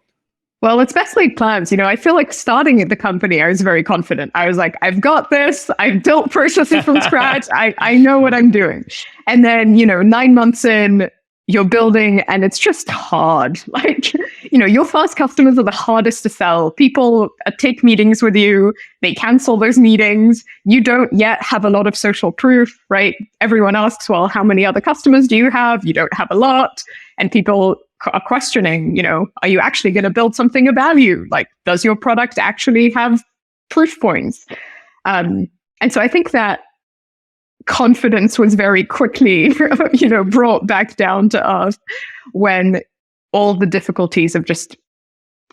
Well, it's best laid plans. I feel like starting at the company, I was very confident. I was like, I've got this. I've built processes from scratch. I know what I'm doing. And then, 9 months in, you're building and it's just hard. Like, your first customers are the hardest to sell. People take meetings with you, they cancel those meetings. You don't yet have a lot of social proof, right? Everyone asks, well, how many other customers do you have? You don't have a lot. And people are questioning, are you actually going to build something of value? Like, does your product actually have proof points? And so I think that confidence was very quickly, brought back down to earth when all the difficulties of just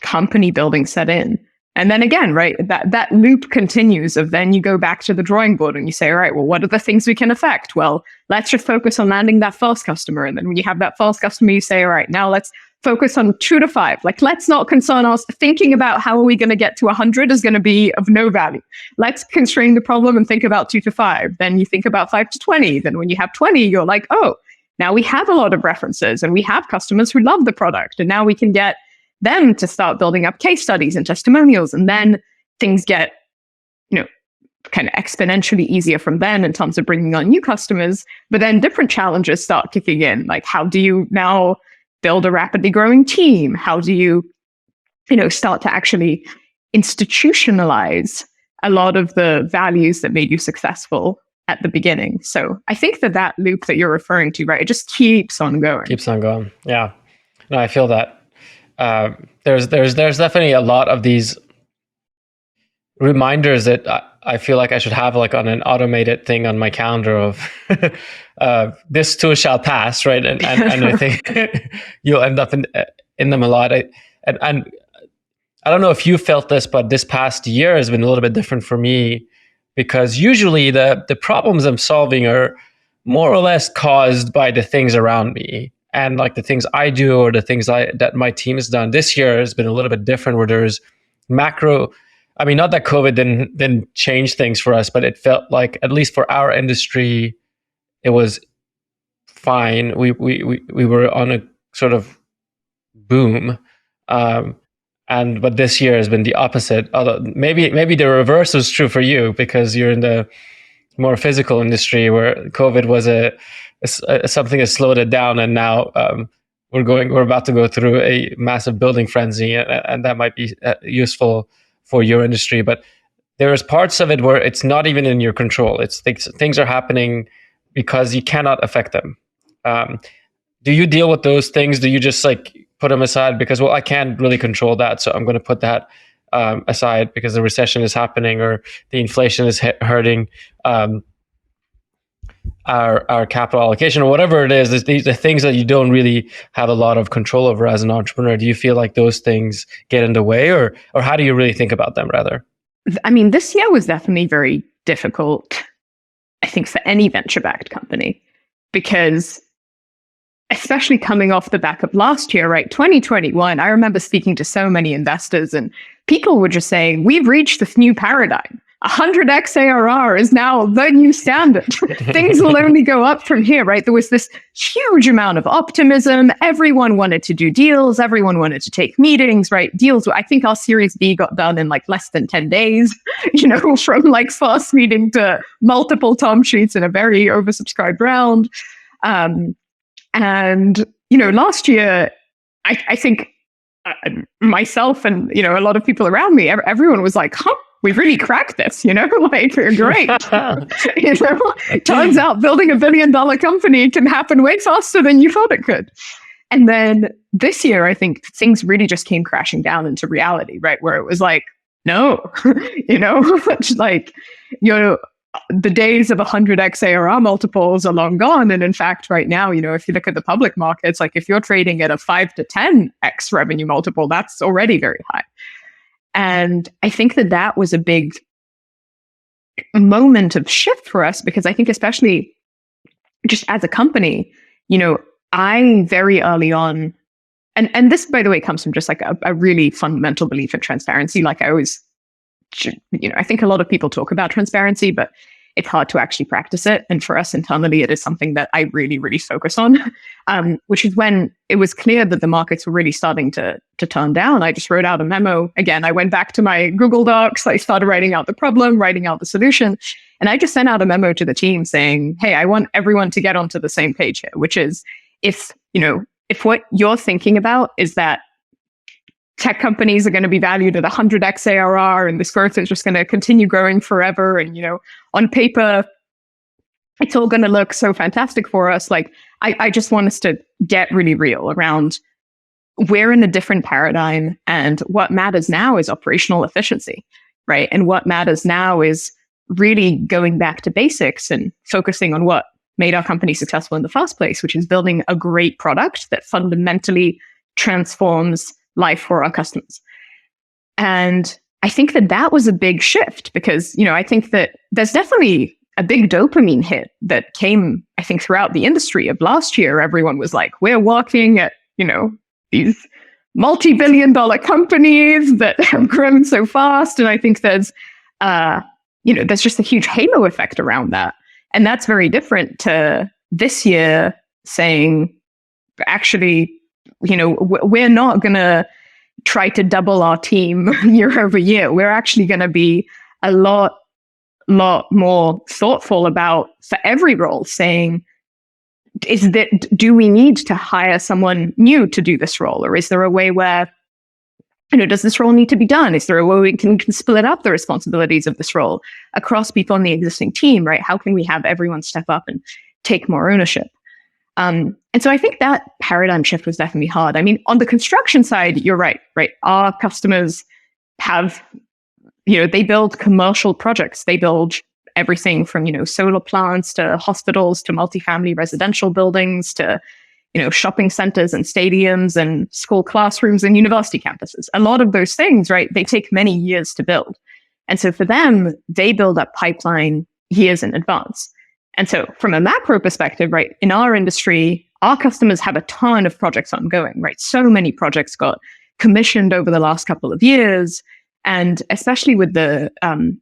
company building set in. And then again, right, that loop continues of then you go back to the drawing board and you say, all right, well, what are the things we can affect? Well, let's just focus on landing that first customer. And then when you have that first customer, you say, all right, now let's focus on 2 to 5. Like, let's not concern us. Thinking about how are we going to get to 100 is going to be of no value. Let's constrain the problem and think about 2 to 5. Then you think about 5 to 20. Then when you have 20, you're like, oh, now we have a lot of references and we have customers who love the product. And now we can get them to start building up case studies and testimonials. And then things get, kind of exponentially easier from then in terms of bringing on new customers. But then different challenges start kicking in. Like, how do you now build a rapidly growing team? How do you, start to actually institutionalize a lot of the values that made you successful at the beginning? So I think that loop that you're referring to, right, it just keeps on going. Keeps on going. Yeah. No, I feel that. There's definitely a lot of these reminders that I feel like I should have like on an automated thing on my calendar of this too shall pass, right? And I think you'll end up in them a lot. And I don't know if you felt this, but this past year has been a little bit different for me, because usually the problems I'm solving are more or less caused by the things around me and like the things I do or the things that my team has done. This year has been a little bit different, where there's macro. I mean, not that COVID didn't change things for us, but it felt like, at least for our industry, it was fine. We were on a sort of boom, but this year has been the opposite. Although maybe the reverse is true for you, because you're in the more physical industry where COVID was something that slowed it down, and now we're about to go through a massive building frenzy, and that might be useful for your industry. But there's parts of it where it's not even in your control. It's things are happening because you cannot affect them. Do you deal with those things? Do you just like put them aside because, well, I can't really control that, so I'm going to put that aside because the recession is happening or the inflation is hurting our capital allocation, or whatever it is? These are things that you don't really have a lot of control over as an entrepreneur. Do you feel like those things get in the way, or how do you really think about them, rather? I mean, this year was definitely very difficult, I think, for any venture-backed company, because especially coming off the back of last year, right? 2021, I remember speaking to so many investors and people were just saying, we've reached this new paradigm. 100x ARR is now the new standard. Things will only go up from here, right? There was this huge amount of optimism. Everyone wanted to do deals. Everyone wanted to take meetings, right? Deals. I think our Series B got done in like less than 10 days, from like first meeting to multiple term sheets in a very oversubscribed round. And last year, I think myself and, a lot of people around me, everyone was like, huh? We've really cracked this, like, we're great. Turns out building $1 billion company can happen way faster than you thought it could. And then this year, I think things really just came crashing down into reality, right? Where it was like, no, it's like, the days of 100x ARR multiples are long gone. And in fact, right now, if you look at the public markets, like if you're trading at a 5 to 10x revenue multiple, that's already very high. And I think that was a big moment of shift for us, because I think especially just as a company, I very early on, and this, by the way, comes from just like a really fundamental belief in transparency. Like I always, I think a lot of people talk about transparency, but it's hard to actually practice it. And for us internally, it is something that I really, really focus on, which is when it was clear that the markets were really starting to turn down. I just wrote out a memo. Again, I went back to my Google Docs. I started writing out the problem, writing out the solution. And I just sent out a memo to the team saying, hey, I want everyone to get onto the same page here, which is if if what you're thinking about is that tech companies are going to be valued at 100x ARR and this growth is just going to continue growing forever, and on paper it's all going to look so fantastic for us, like I just want us to get really real around we're in a different paradigm, and what matters now is operational efficiency, right? And what matters now is really going back to basics and focusing on what made our company successful in the first place, which is building a great product that fundamentally transforms life for our customers. And I think that was a big shift because, I think that there's definitely a big dopamine hit that came, I think, throughout the industry of last year. Everyone was like, we're working at, these multi-billion-dollar companies that have grown so fast. And I think there's just a huge halo effect around that. And that's very different to this year saying, actually, we're not going to try to double our team year over year. We're actually going to be a lot more thoughtful about, for every role, saying, do we need to hire someone new to do this role? Or is there a way where, does this role need to be done? Is there a way we can split up the responsibilities of this role across people on the existing team, right? How can we have everyone step up and take more ownership? And so I think that paradigm shift was definitely hard. I mean, on the construction side, you're right? Our customers have, they build commercial projects. They build everything from, solar plants to hospitals to multifamily residential buildings to, shopping centers and stadiums and school classrooms and university campuses. A lot of those things, right, they take many years to build. And so for them, they build up pipeline years in advance. And so from a macro perspective, right, in our industry, our customers have a ton of projects ongoing, right? So many projects got commissioned over the last couple of years. And especially with the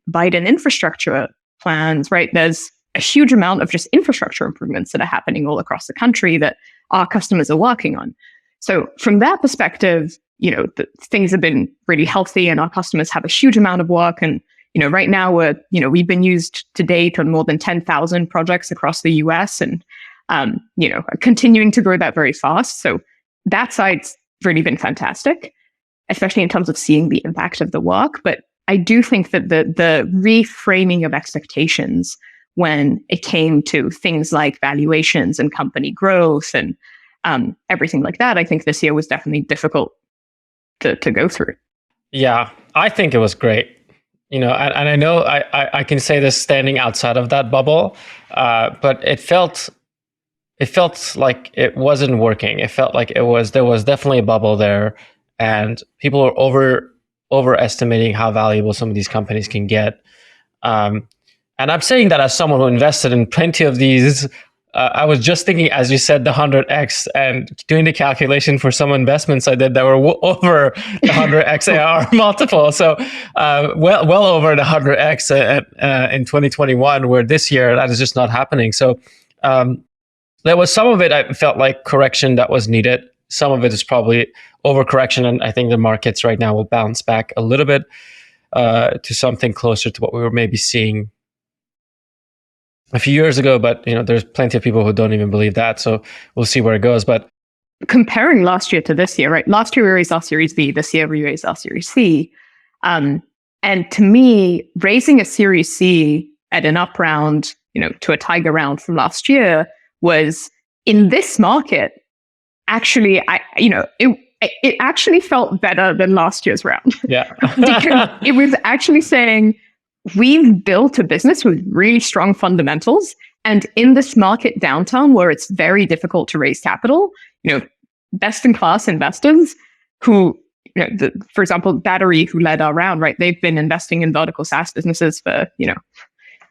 Biden infrastructure plans, right, there's a huge amount of just infrastructure improvements that are happening all across the country that our customers are working on. So from that perspective, things have been really healthy and our customers have a huge amount of work. And, right now we've been used to date on more than 10,000 projects across the US and, continuing to grow that very fast. So that side's really been fantastic, especially in terms of seeing the impact of the work. But I do think that the reframing of expectations when it came to things like valuations and company growth and everything like that, I think this year was definitely difficult to go through. Yeah, I think it was great. And I know I can say this standing outside of that bubble, but it felt like it wasn't working. It felt like there was definitely a bubble there, and people were overestimating how valuable some of these companies can get. And I'm saying that as someone who invested in plenty of these. I was just thinking, as you said, the 100x, and doing the calculation for some investments I did that were over the 100x ARR multiple. So well over the 100x in 2021, where this year that is just not happening. So there was some of it I felt like correction that was needed. Some of it is probably overcorrection, and I think the markets right now will bounce back a little bit to something closer to what we were maybe seeing a few years ago. But there's plenty of people who don't even believe that. So we'll see where it goes. But comparing last year to this year, right? Last year we raised our Series B. This year we raised our Series C. And to me, raising a Series C at an up round, to a tiger round from last year was, in this market, actually, it actually felt better than last year's round. Yeah. Because it was actually saying, we've built a business with really strong fundamentals. And in this market downturn where it's very difficult to raise capital, best in class investors who, for example, Battery, who led our round, right? They've been investing in vertical SaaS businesses for,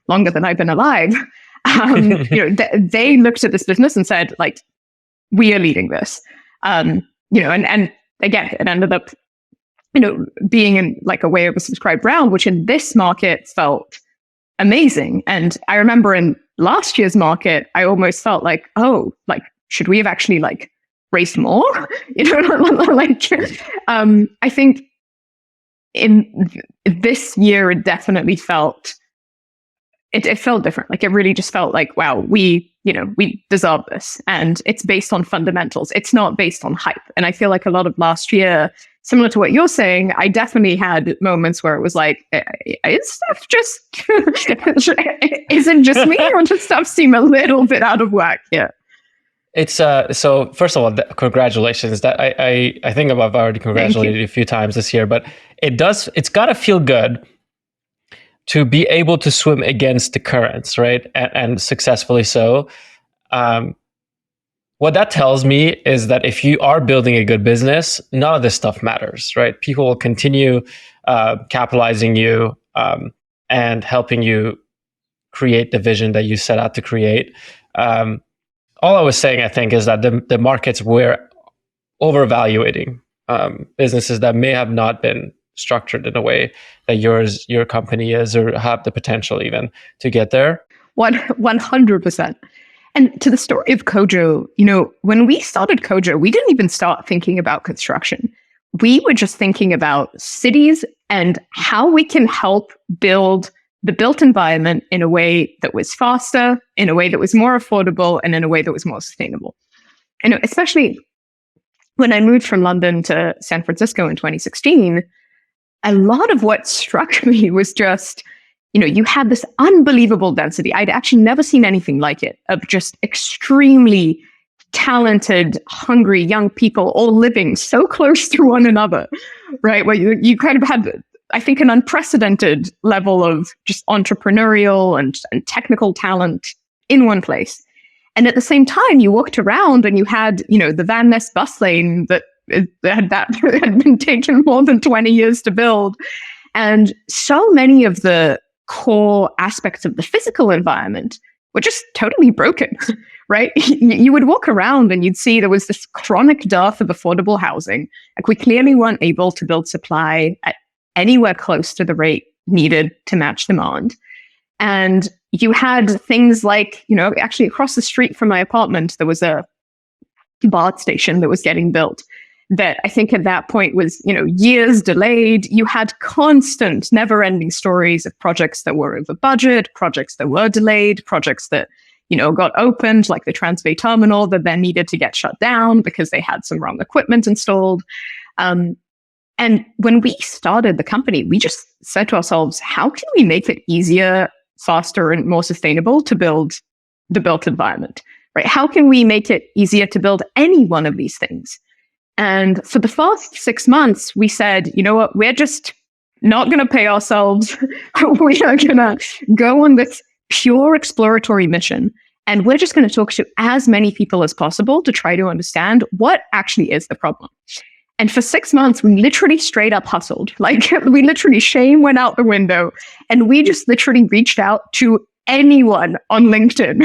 longer than I've been alive. They looked at this business and said, like, we are leading this. And again, it ended up, being in like a way oversubscribed round, which in this market felt amazing. And I remember in last year's market, I almost felt like, oh, like, should we have actually like raised more? I think in this year, it definitely felt it felt different. Like it really just felt like, wow, we deserve this. And it's based on fundamentals. It's not based on hype. And I feel like a lot of last year, similar to what you're saying, I definitely had moments where it was like, is stuff just, is it just me, or does stuff seem a little bit out of whack? Yeah. It's so first of all, congratulations. That I think I've already congratulated you a few times this year, but it's gotta feel good to be able to swim against the currents, right? And successfully so. What that tells me is that if you are building a good business, none of this stuff matters, right? People will continue capitalizing you and helping you create the vision that you set out to create. All I was saying, I think, is that the markets were overvaluating businesses that may have not been structured in a way that your company is, or have the potential even to get there. 100%. And to the story of Kojo, when we started Kojo, we didn't even start thinking about construction. We were just thinking about cities and how we can help build the built environment in a way that was faster, in a way that was more affordable, and in a way that was more sustainable. Especially when I moved from London to San Francisco in 2016, a lot of what struck me was just, you had this unbelievable density. I'd actually never seen anything like it, of just extremely talented, hungry young people all living so close to one another, right? Where you kind of had, I think, an unprecedented level of just entrepreneurial and technical talent in one place. And at the same time, you walked around and you had, the Van Ness bus lane that had been taken more than 20 years to build. And so many of the core aspects of the physical environment were just totally broken, right? You would walk around and you'd see there was this chronic dearth of affordable housing. Like, we clearly weren't able to build supply at anywhere close to the rate needed to match demand. And you had things like, actually across the street from my apartment, there was a BART station that was getting built that I think at that point was, years delayed. You had constant, never-ending stories of projects that were over budget, projects that were delayed, projects that, got opened, like the Transbay Terminal, that then needed to get shut down because they had some wrong equipment installed. And when we started the company, we just said to ourselves, how can we make it easier, faster, and more sustainable to build the built environment, right? How can we make it easier to build any one of these things? And for the first 6 months, we said, you know what, we're just not going to pay ourselves. We are going to go on this pure exploratory mission. And we're just going to talk to as many people as possible to try to understand what actually is the problem. And for 6 months, we literally straight up hustled. Like, we literally, shame went out the window. And we just literally reached out to anyone on LinkedIn,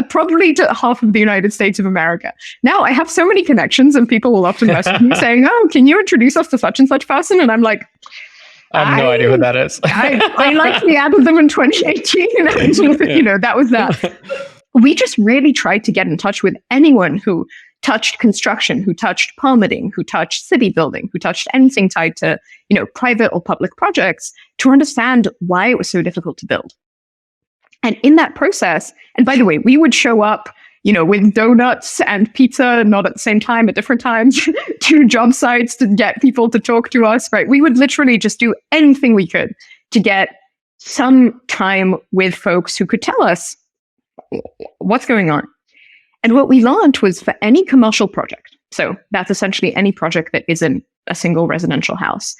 probably to half of the United States of America. Now I have so many connections, and people will often message me saying, "Oh, can you introduce us to such and such person?" And I'm like, I have no idea who that is. I likely added them in 2018. That was that. We just really tried to get in touch with anyone who touched construction, who touched permitting, who touched city building, who touched anything tied to, private or public projects, to understand why it was so difficult to build. And in that process, and by the way, we would show up, with donuts and pizza, not at the same time, at different times, to job sites to get people to talk to us, right? We would literally just do anything we could to get some time with folks who could tell us what's going on. And what we learned was, for any commercial project, so that's essentially any project that isn't a single residential house,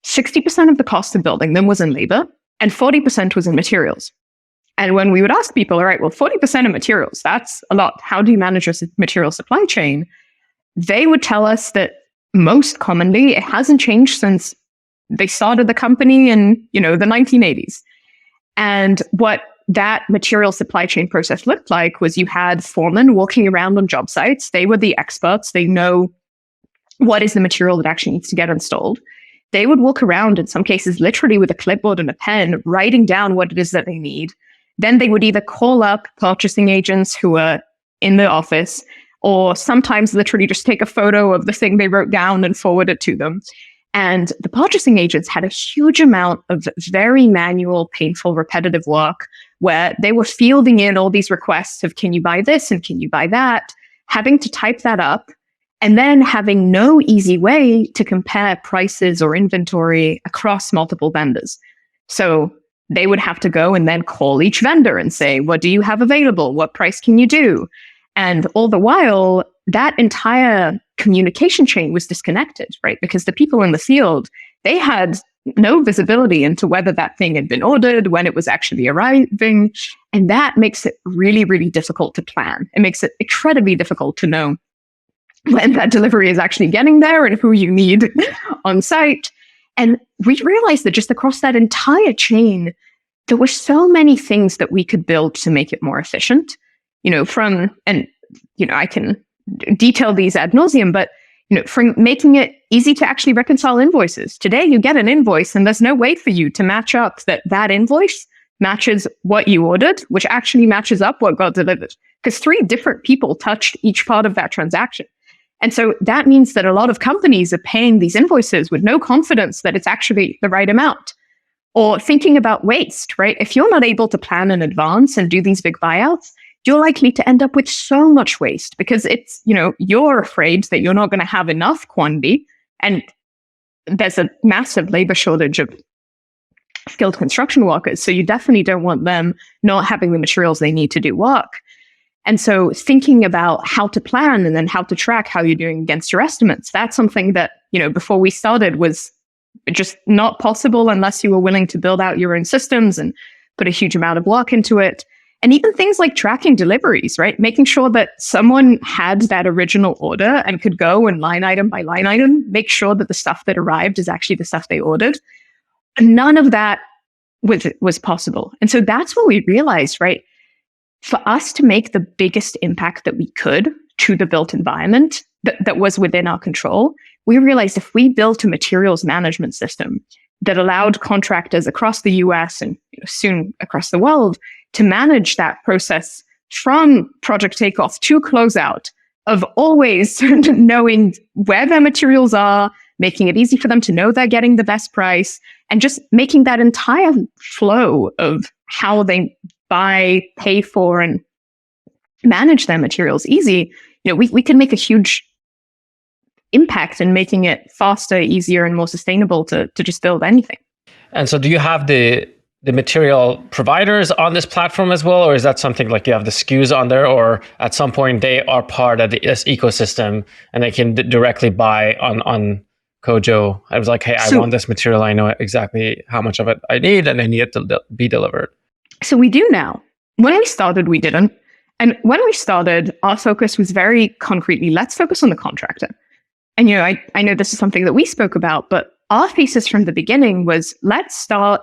60% of the cost of building them was in labor, and 40% was in materials. And when we would ask people, all right, well, 40% of materials, that's a lot. How do you manage your material supply chain? They would tell us that most commonly, it hasn't changed since they started the company in, the 1980s. And what that material supply chain process looked like was, you had foremen walking around on job sites. They were the experts. They know what is the material that actually needs to get installed. They would walk around, in some cases, literally with a clipboard and a pen, writing down what it is that they need. Then they would either call up purchasing agents who were in the office, or sometimes literally just take a photo of the thing they wrote down and forward it to them. And the purchasing agents had a huge amount of very manual, painful, repetitive work where they were fielding in all these requests of, can you buy this and can you buy that? Having to type that up and then having no easy way to compare prices or inventory across multiple vendors. So they would have to go and then call each vendor and say, what do you have available? What price can you do? And all the while, that entire communication chain was disconnected, right? Because the people in the field, they had no visibility into whether that thing had been ordered, when it was actually arriving. And that makes it really, really difficult to plan. It makes it incredibly difficult to know when that delivery is actually getting there and who you need on site. And we realized that just across that entire chain, there were so many things that we could build to make it more efficient, I can detail these ad nauseum, but from making it easy to actually reconcile invoices. Today, you get an invoice and there's no way for you to match up that invoice matches what you ordered, which actually matches up what got delivered, because 3 different people touched each part of that transaction. And so that means that a lot of companies are paying these invoices with no confidence that it's actually the right amount. Or thinking about waste, right? If you're not able to plan in advance and do these big buyouts, you're likely to end up with so much waste because it's, you're afraid that you're not going to have enough quantity. And there's a massive labor shortage of skilled construction workers. So you definitely don't want them not having the materials they need to do work. And so thinking about how to plan and then how to track how you're doing against your estimates, that's something that, before we started was just not possible unless you were willing to build out your own systems and put a huge amount of work into it. And even things like tracking deliveries, right? Making sure that someone had that original order and could go and line item by line item, make sure that the stuff that arrived is actually the stuff they ordered. None of that was possible. And so that's what we realized, right? For us to make the biggest impact that we could to the built environment that was within our control, we realized if we built a materials management system that allowed contractors across the US and soon across the world to manage that process from project takeoff to closeout, of always knowing where their materials are, making it easy for them to know they're getting the best price, and just making that entire flow of how they buy, pay for, and manage their materials easy, we can make a huge impact in making it faster, easier, and more sustainable to just build anything. And so do you have the material providers on this platform as well? Or is that something like you have the SKUs on there, or at some point they are part of this ecosystem and they can directly buy on Kojo? I was like, hey, I want this material. I know exactly how much of it I need and I need it to be delivered. So we do now. When we started, we didn't. And when we started, our focus was very concretely, let's focus on the contractor. And, I know this is something that we spoke about, but our thesis from the beginning was let's start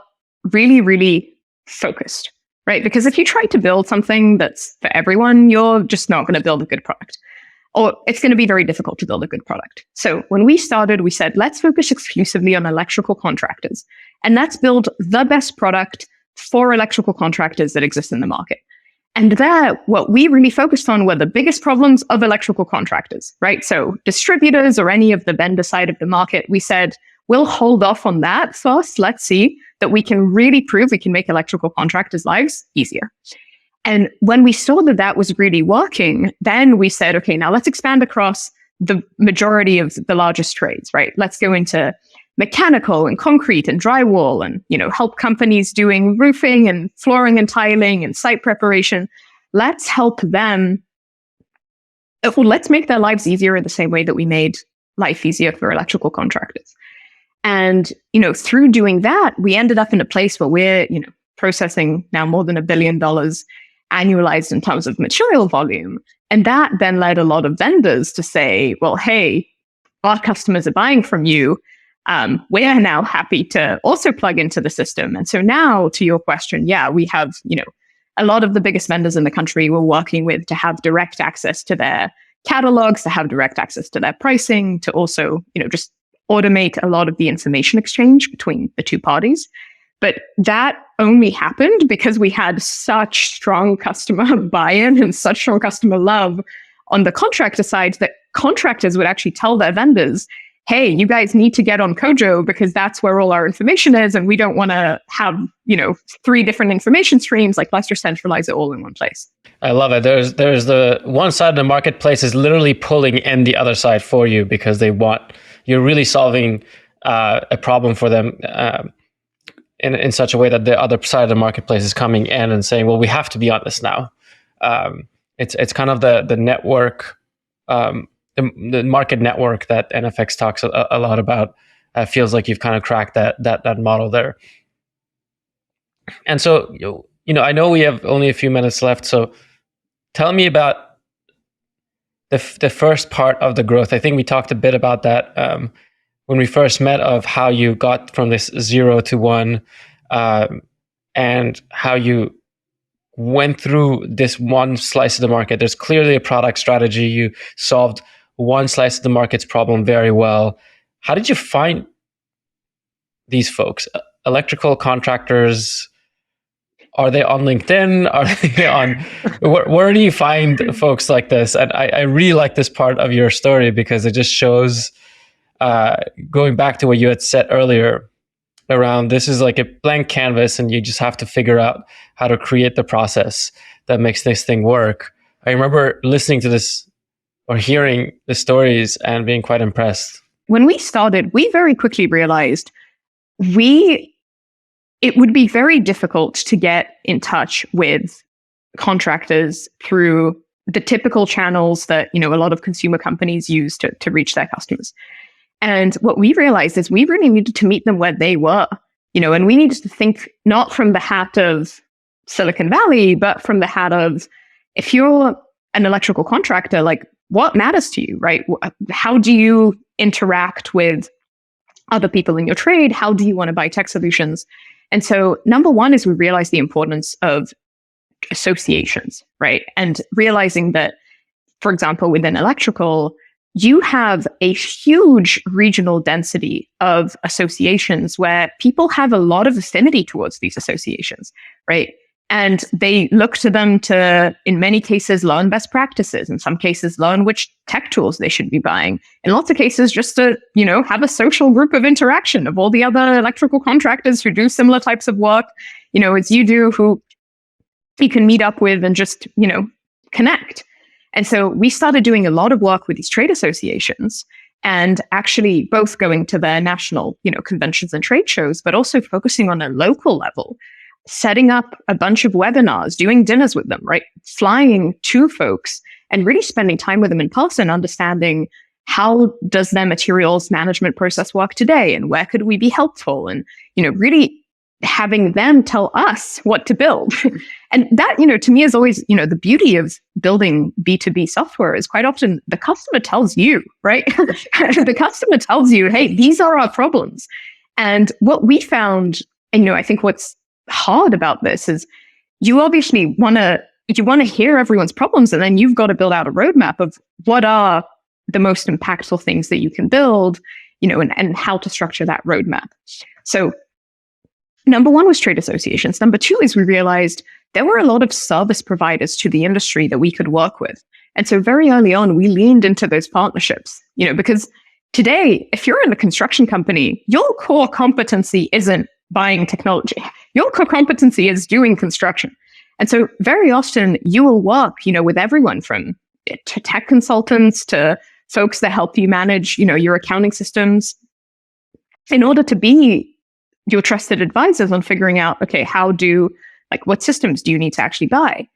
really, really focused, right? Because if you try to build something that's for everyone, you're just not going to build a good product, or it's going to be very difficult to build a good product. So when we started, we said, let's focus exclusively on electrical contractors and let's build the best product for electrical contractors that exist in the market. And there, what we really focused on were the biggest problems of electrical contractors, right? So distributors or any of the vendor side of the market, we said, we'll hold off on that first. Let's see that we can really prove we can make electrical contractors' lives easier. And when we saw that that was really working, then we said, okay, now let's expand across the majority of the largest trades, right? Let's go into mechanical and concrete and drywall and, help companies doing roofing and flooring and tiling and site preparation. Let's help them. Let's make their lives easier in the same way that we made life easier for electrical contractors. And, through doing that, we ended up in a place where we're, processing now more than $1 billion annualized in terms of material volume. And that then led a lot of vendors to say, well, hey, our customers are buying from you. We're now happy to also plug into the system. And so now to your question, yeah, we have, a lot of the biggest vendors in the country we're working with to have direct access to their catalogs, to have direct access to their pricing, to also, just automate a lot of the information exchange between the two parties. But that only happened because we had such strong customer buy-in and such strong customer love on the contractor side that contractors would actually tell their vendors, hey, you guys need to get on Kojo because that's where all our information is. And we don't want to have, 3 different information streams. Like, let's just centralize it all in one place. I love it. There's the one side of the marketplace is literally pulling in the other side for you because you're really solving a problem for them in such a way that the other side of the marketplace is coming in and saying, well, we have to be on this now. It's kind of the network, the market network that NFX talks a lot about. Feels like you've kind of cracked that model there. And so, I know we have only a few minutes left. So tell me about the first part of the growth. I think we talked a bit about that when we first met, of how you got from this 0 to 1 and how you went through this one slice of the market. There's clearly a product strategy. You solved one slice of the market's problem very well. How did you find these folks? Electrical contractors, are they on LinkedIn? Are they on, where do you find folks like this? And I really like this part of your story because it just shows, going back to what you had said earlier around, this is like a blank canvas and you just have to figure out how to create the process that makes this thing work. I remember listening to this or hearing the stories and being quite impressed. When we started, we very quickly realized it would be very difficult to get in touch with contractors through the typical channels that, a lot of consumer companies use to reach their customers. And what we realized is we really needed to meet them where they were, and we needed to think not from the hat of Silicon Valley, but from the hat of, if you're an electrical contractor, like, what matters to you, right? How do you interact with other people in your trade? How do you want to buy tech solutions? And so number one is we realized the importance of associations, right? And realizing that, for example, within electrical, you have a huge regional density of associations where people have a lot of affinity towards these associations, right? And they look to them to, in many cases, learn best practices. In some cases, learn which tech tools they should be buying. In lots of cases, just to, have a social group of interaction of all the other electrical contractors who do similar types of work, as you do, who you can meet up with and just, connect. And so we started doing a lot of work with these trade associations and actually both going to their national, conventions and trade shows, but also focusing on a local level, setting up a bunch of webinars, doing dinners with them, right? Flying to folks and really spending time with them in person, understanding how does their materials management process work today and where could we be helpful? And, really having them tell us what to build. And that, to me is always, the beauty of building B2B software is quite often the customer tells you, right? The customer tells you, hey, these are our problems. And what we found, and, I think what's hard about this is you obviously want to hear everyone's problems, and then you've got to build out a roadmap of what are the most impactful things that you can build, and how to structure that roadmap. So number one was trade associations. Number two is we realized there were a lot of service providers to the industry that we could work with. And so very early on, we leaned into those partnerships, because today, if you're in a construction company, your core competency isn't buying technology. Your core competency is doing construction. And so very often you will work, with everyone from to tech consultants to folks that help you manage, your accounting systems in order to be your trusted advisors on figuring out, okay, what systems do you need to actually buy?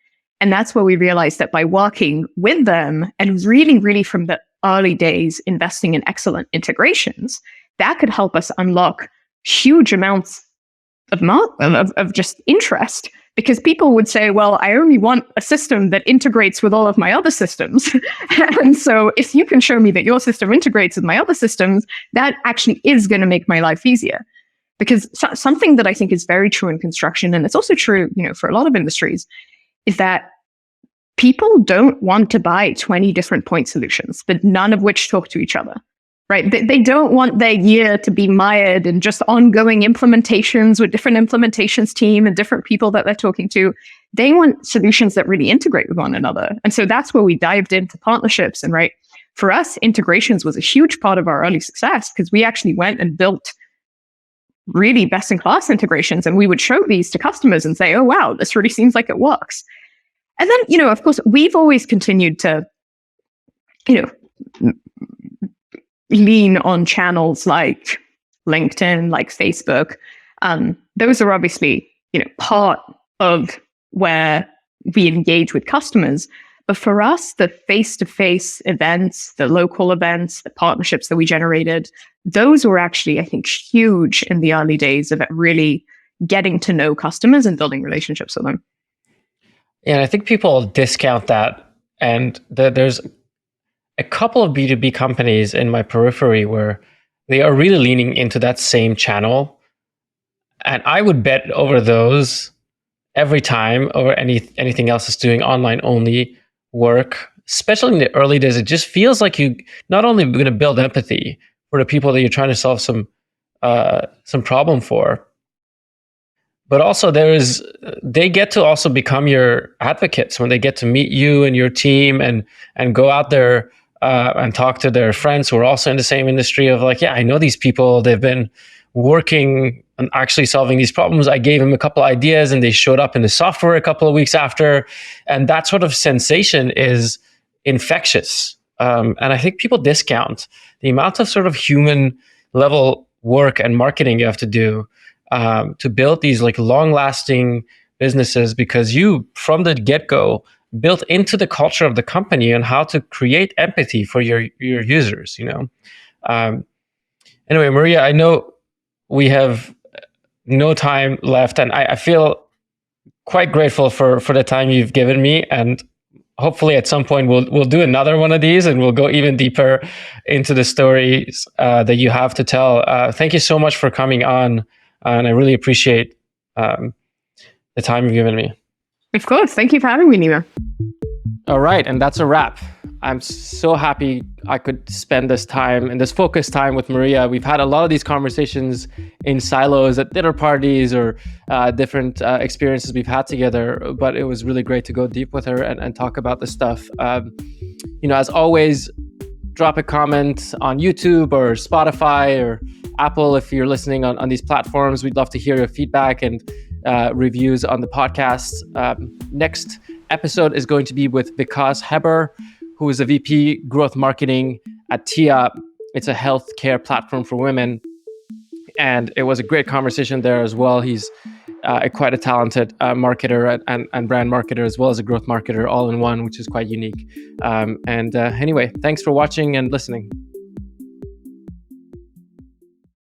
And that's where we realized that by working with them and really, really from the early days, investing in excellent integrations, that could help us unlock huge amounts of just interest, because people would say, well, I only want a system that integrates with all of my other systems. And so if you can show me that your system integrates with my other systems, that actually is going to make my life easier. Because something that I think is very true in construction, and it's also true, for a lot of industries, is that people don't want to buy 20 different point solutions, but none of which talk to each other. Right? They don't want their year to be mired in just ongoing implementations with different implementations team and different people that they're talking to. They want solutions that really integrate with one another. And so that's where we dived into partnerships and, right, for us, integrations was a huge part of our early success because we actually went and built really best-in-class integrations, and we would show these to customers and say, oh, wow, this really seems like it works. And then, of course, we've always continued to, lean on channels like LinkedIn, like Facebook. Those are obviously, part of where we engage with customers. But for us, the face-to-face events, the local events, the partnerships that we generated, those were actually, I think, huge in the early days of it really getting to know customers and building relationships with them. Yeah, and I think people discount that. And there's a couple of B2B companies in my periphery where they are really leaning into that same channel. And I would bet over those every time over anything else is doing online only work, especially in the early days. It just feels like you not only going to build empathy for the people that you're trying to solve some problem for, but also they get to also become your advocates when they get to meet you and your team and go out there and talk to their friends who are also in the same industry of like, yeah, I know these people, they've been working on actually solving these problems. I gave them a couple ideas and they showed up in the software a couple of weeks after. And that sort of sensation is infectious. And I think people discount the amount of sort of human level work and marketing you have to do to build these like long lasting businesses, because you from the get-go built into the culture of the company and how to create empathy for your users, Anyway, Maria, I know we have no time left, and I feel quite grateful for the time you've given me. And hopefully at some point we'll do another one of these and we'll go even deeper into the stories that you have to tell. Thank you so much for coming on, and I really appreciate the time you've given me. Of course. Thank you for having me, Nima. All right. And that's a wrap. I'm so happy I could spend this time and this focused time with Maria. We've had a lot of these conversations in silos at dinner parties or different experiences we've had together, but it was really great to go deep with her and talk about this stuff. As always, drop a comment on YouTube or Spotify or Apple if you're listening on these platforms. We'd love to hear your feedback and reviews on the podcast. Next episode is going to be with Vikas Heber, who is a VP Growth Marketing at TIA. It's a healthcare platform for women. And it was a great conversation there as well. He's quite a talented marketer and brand marketer, as well as a growth marketer, all in one, which is quite unique. Anyway, thanks for watching and listening.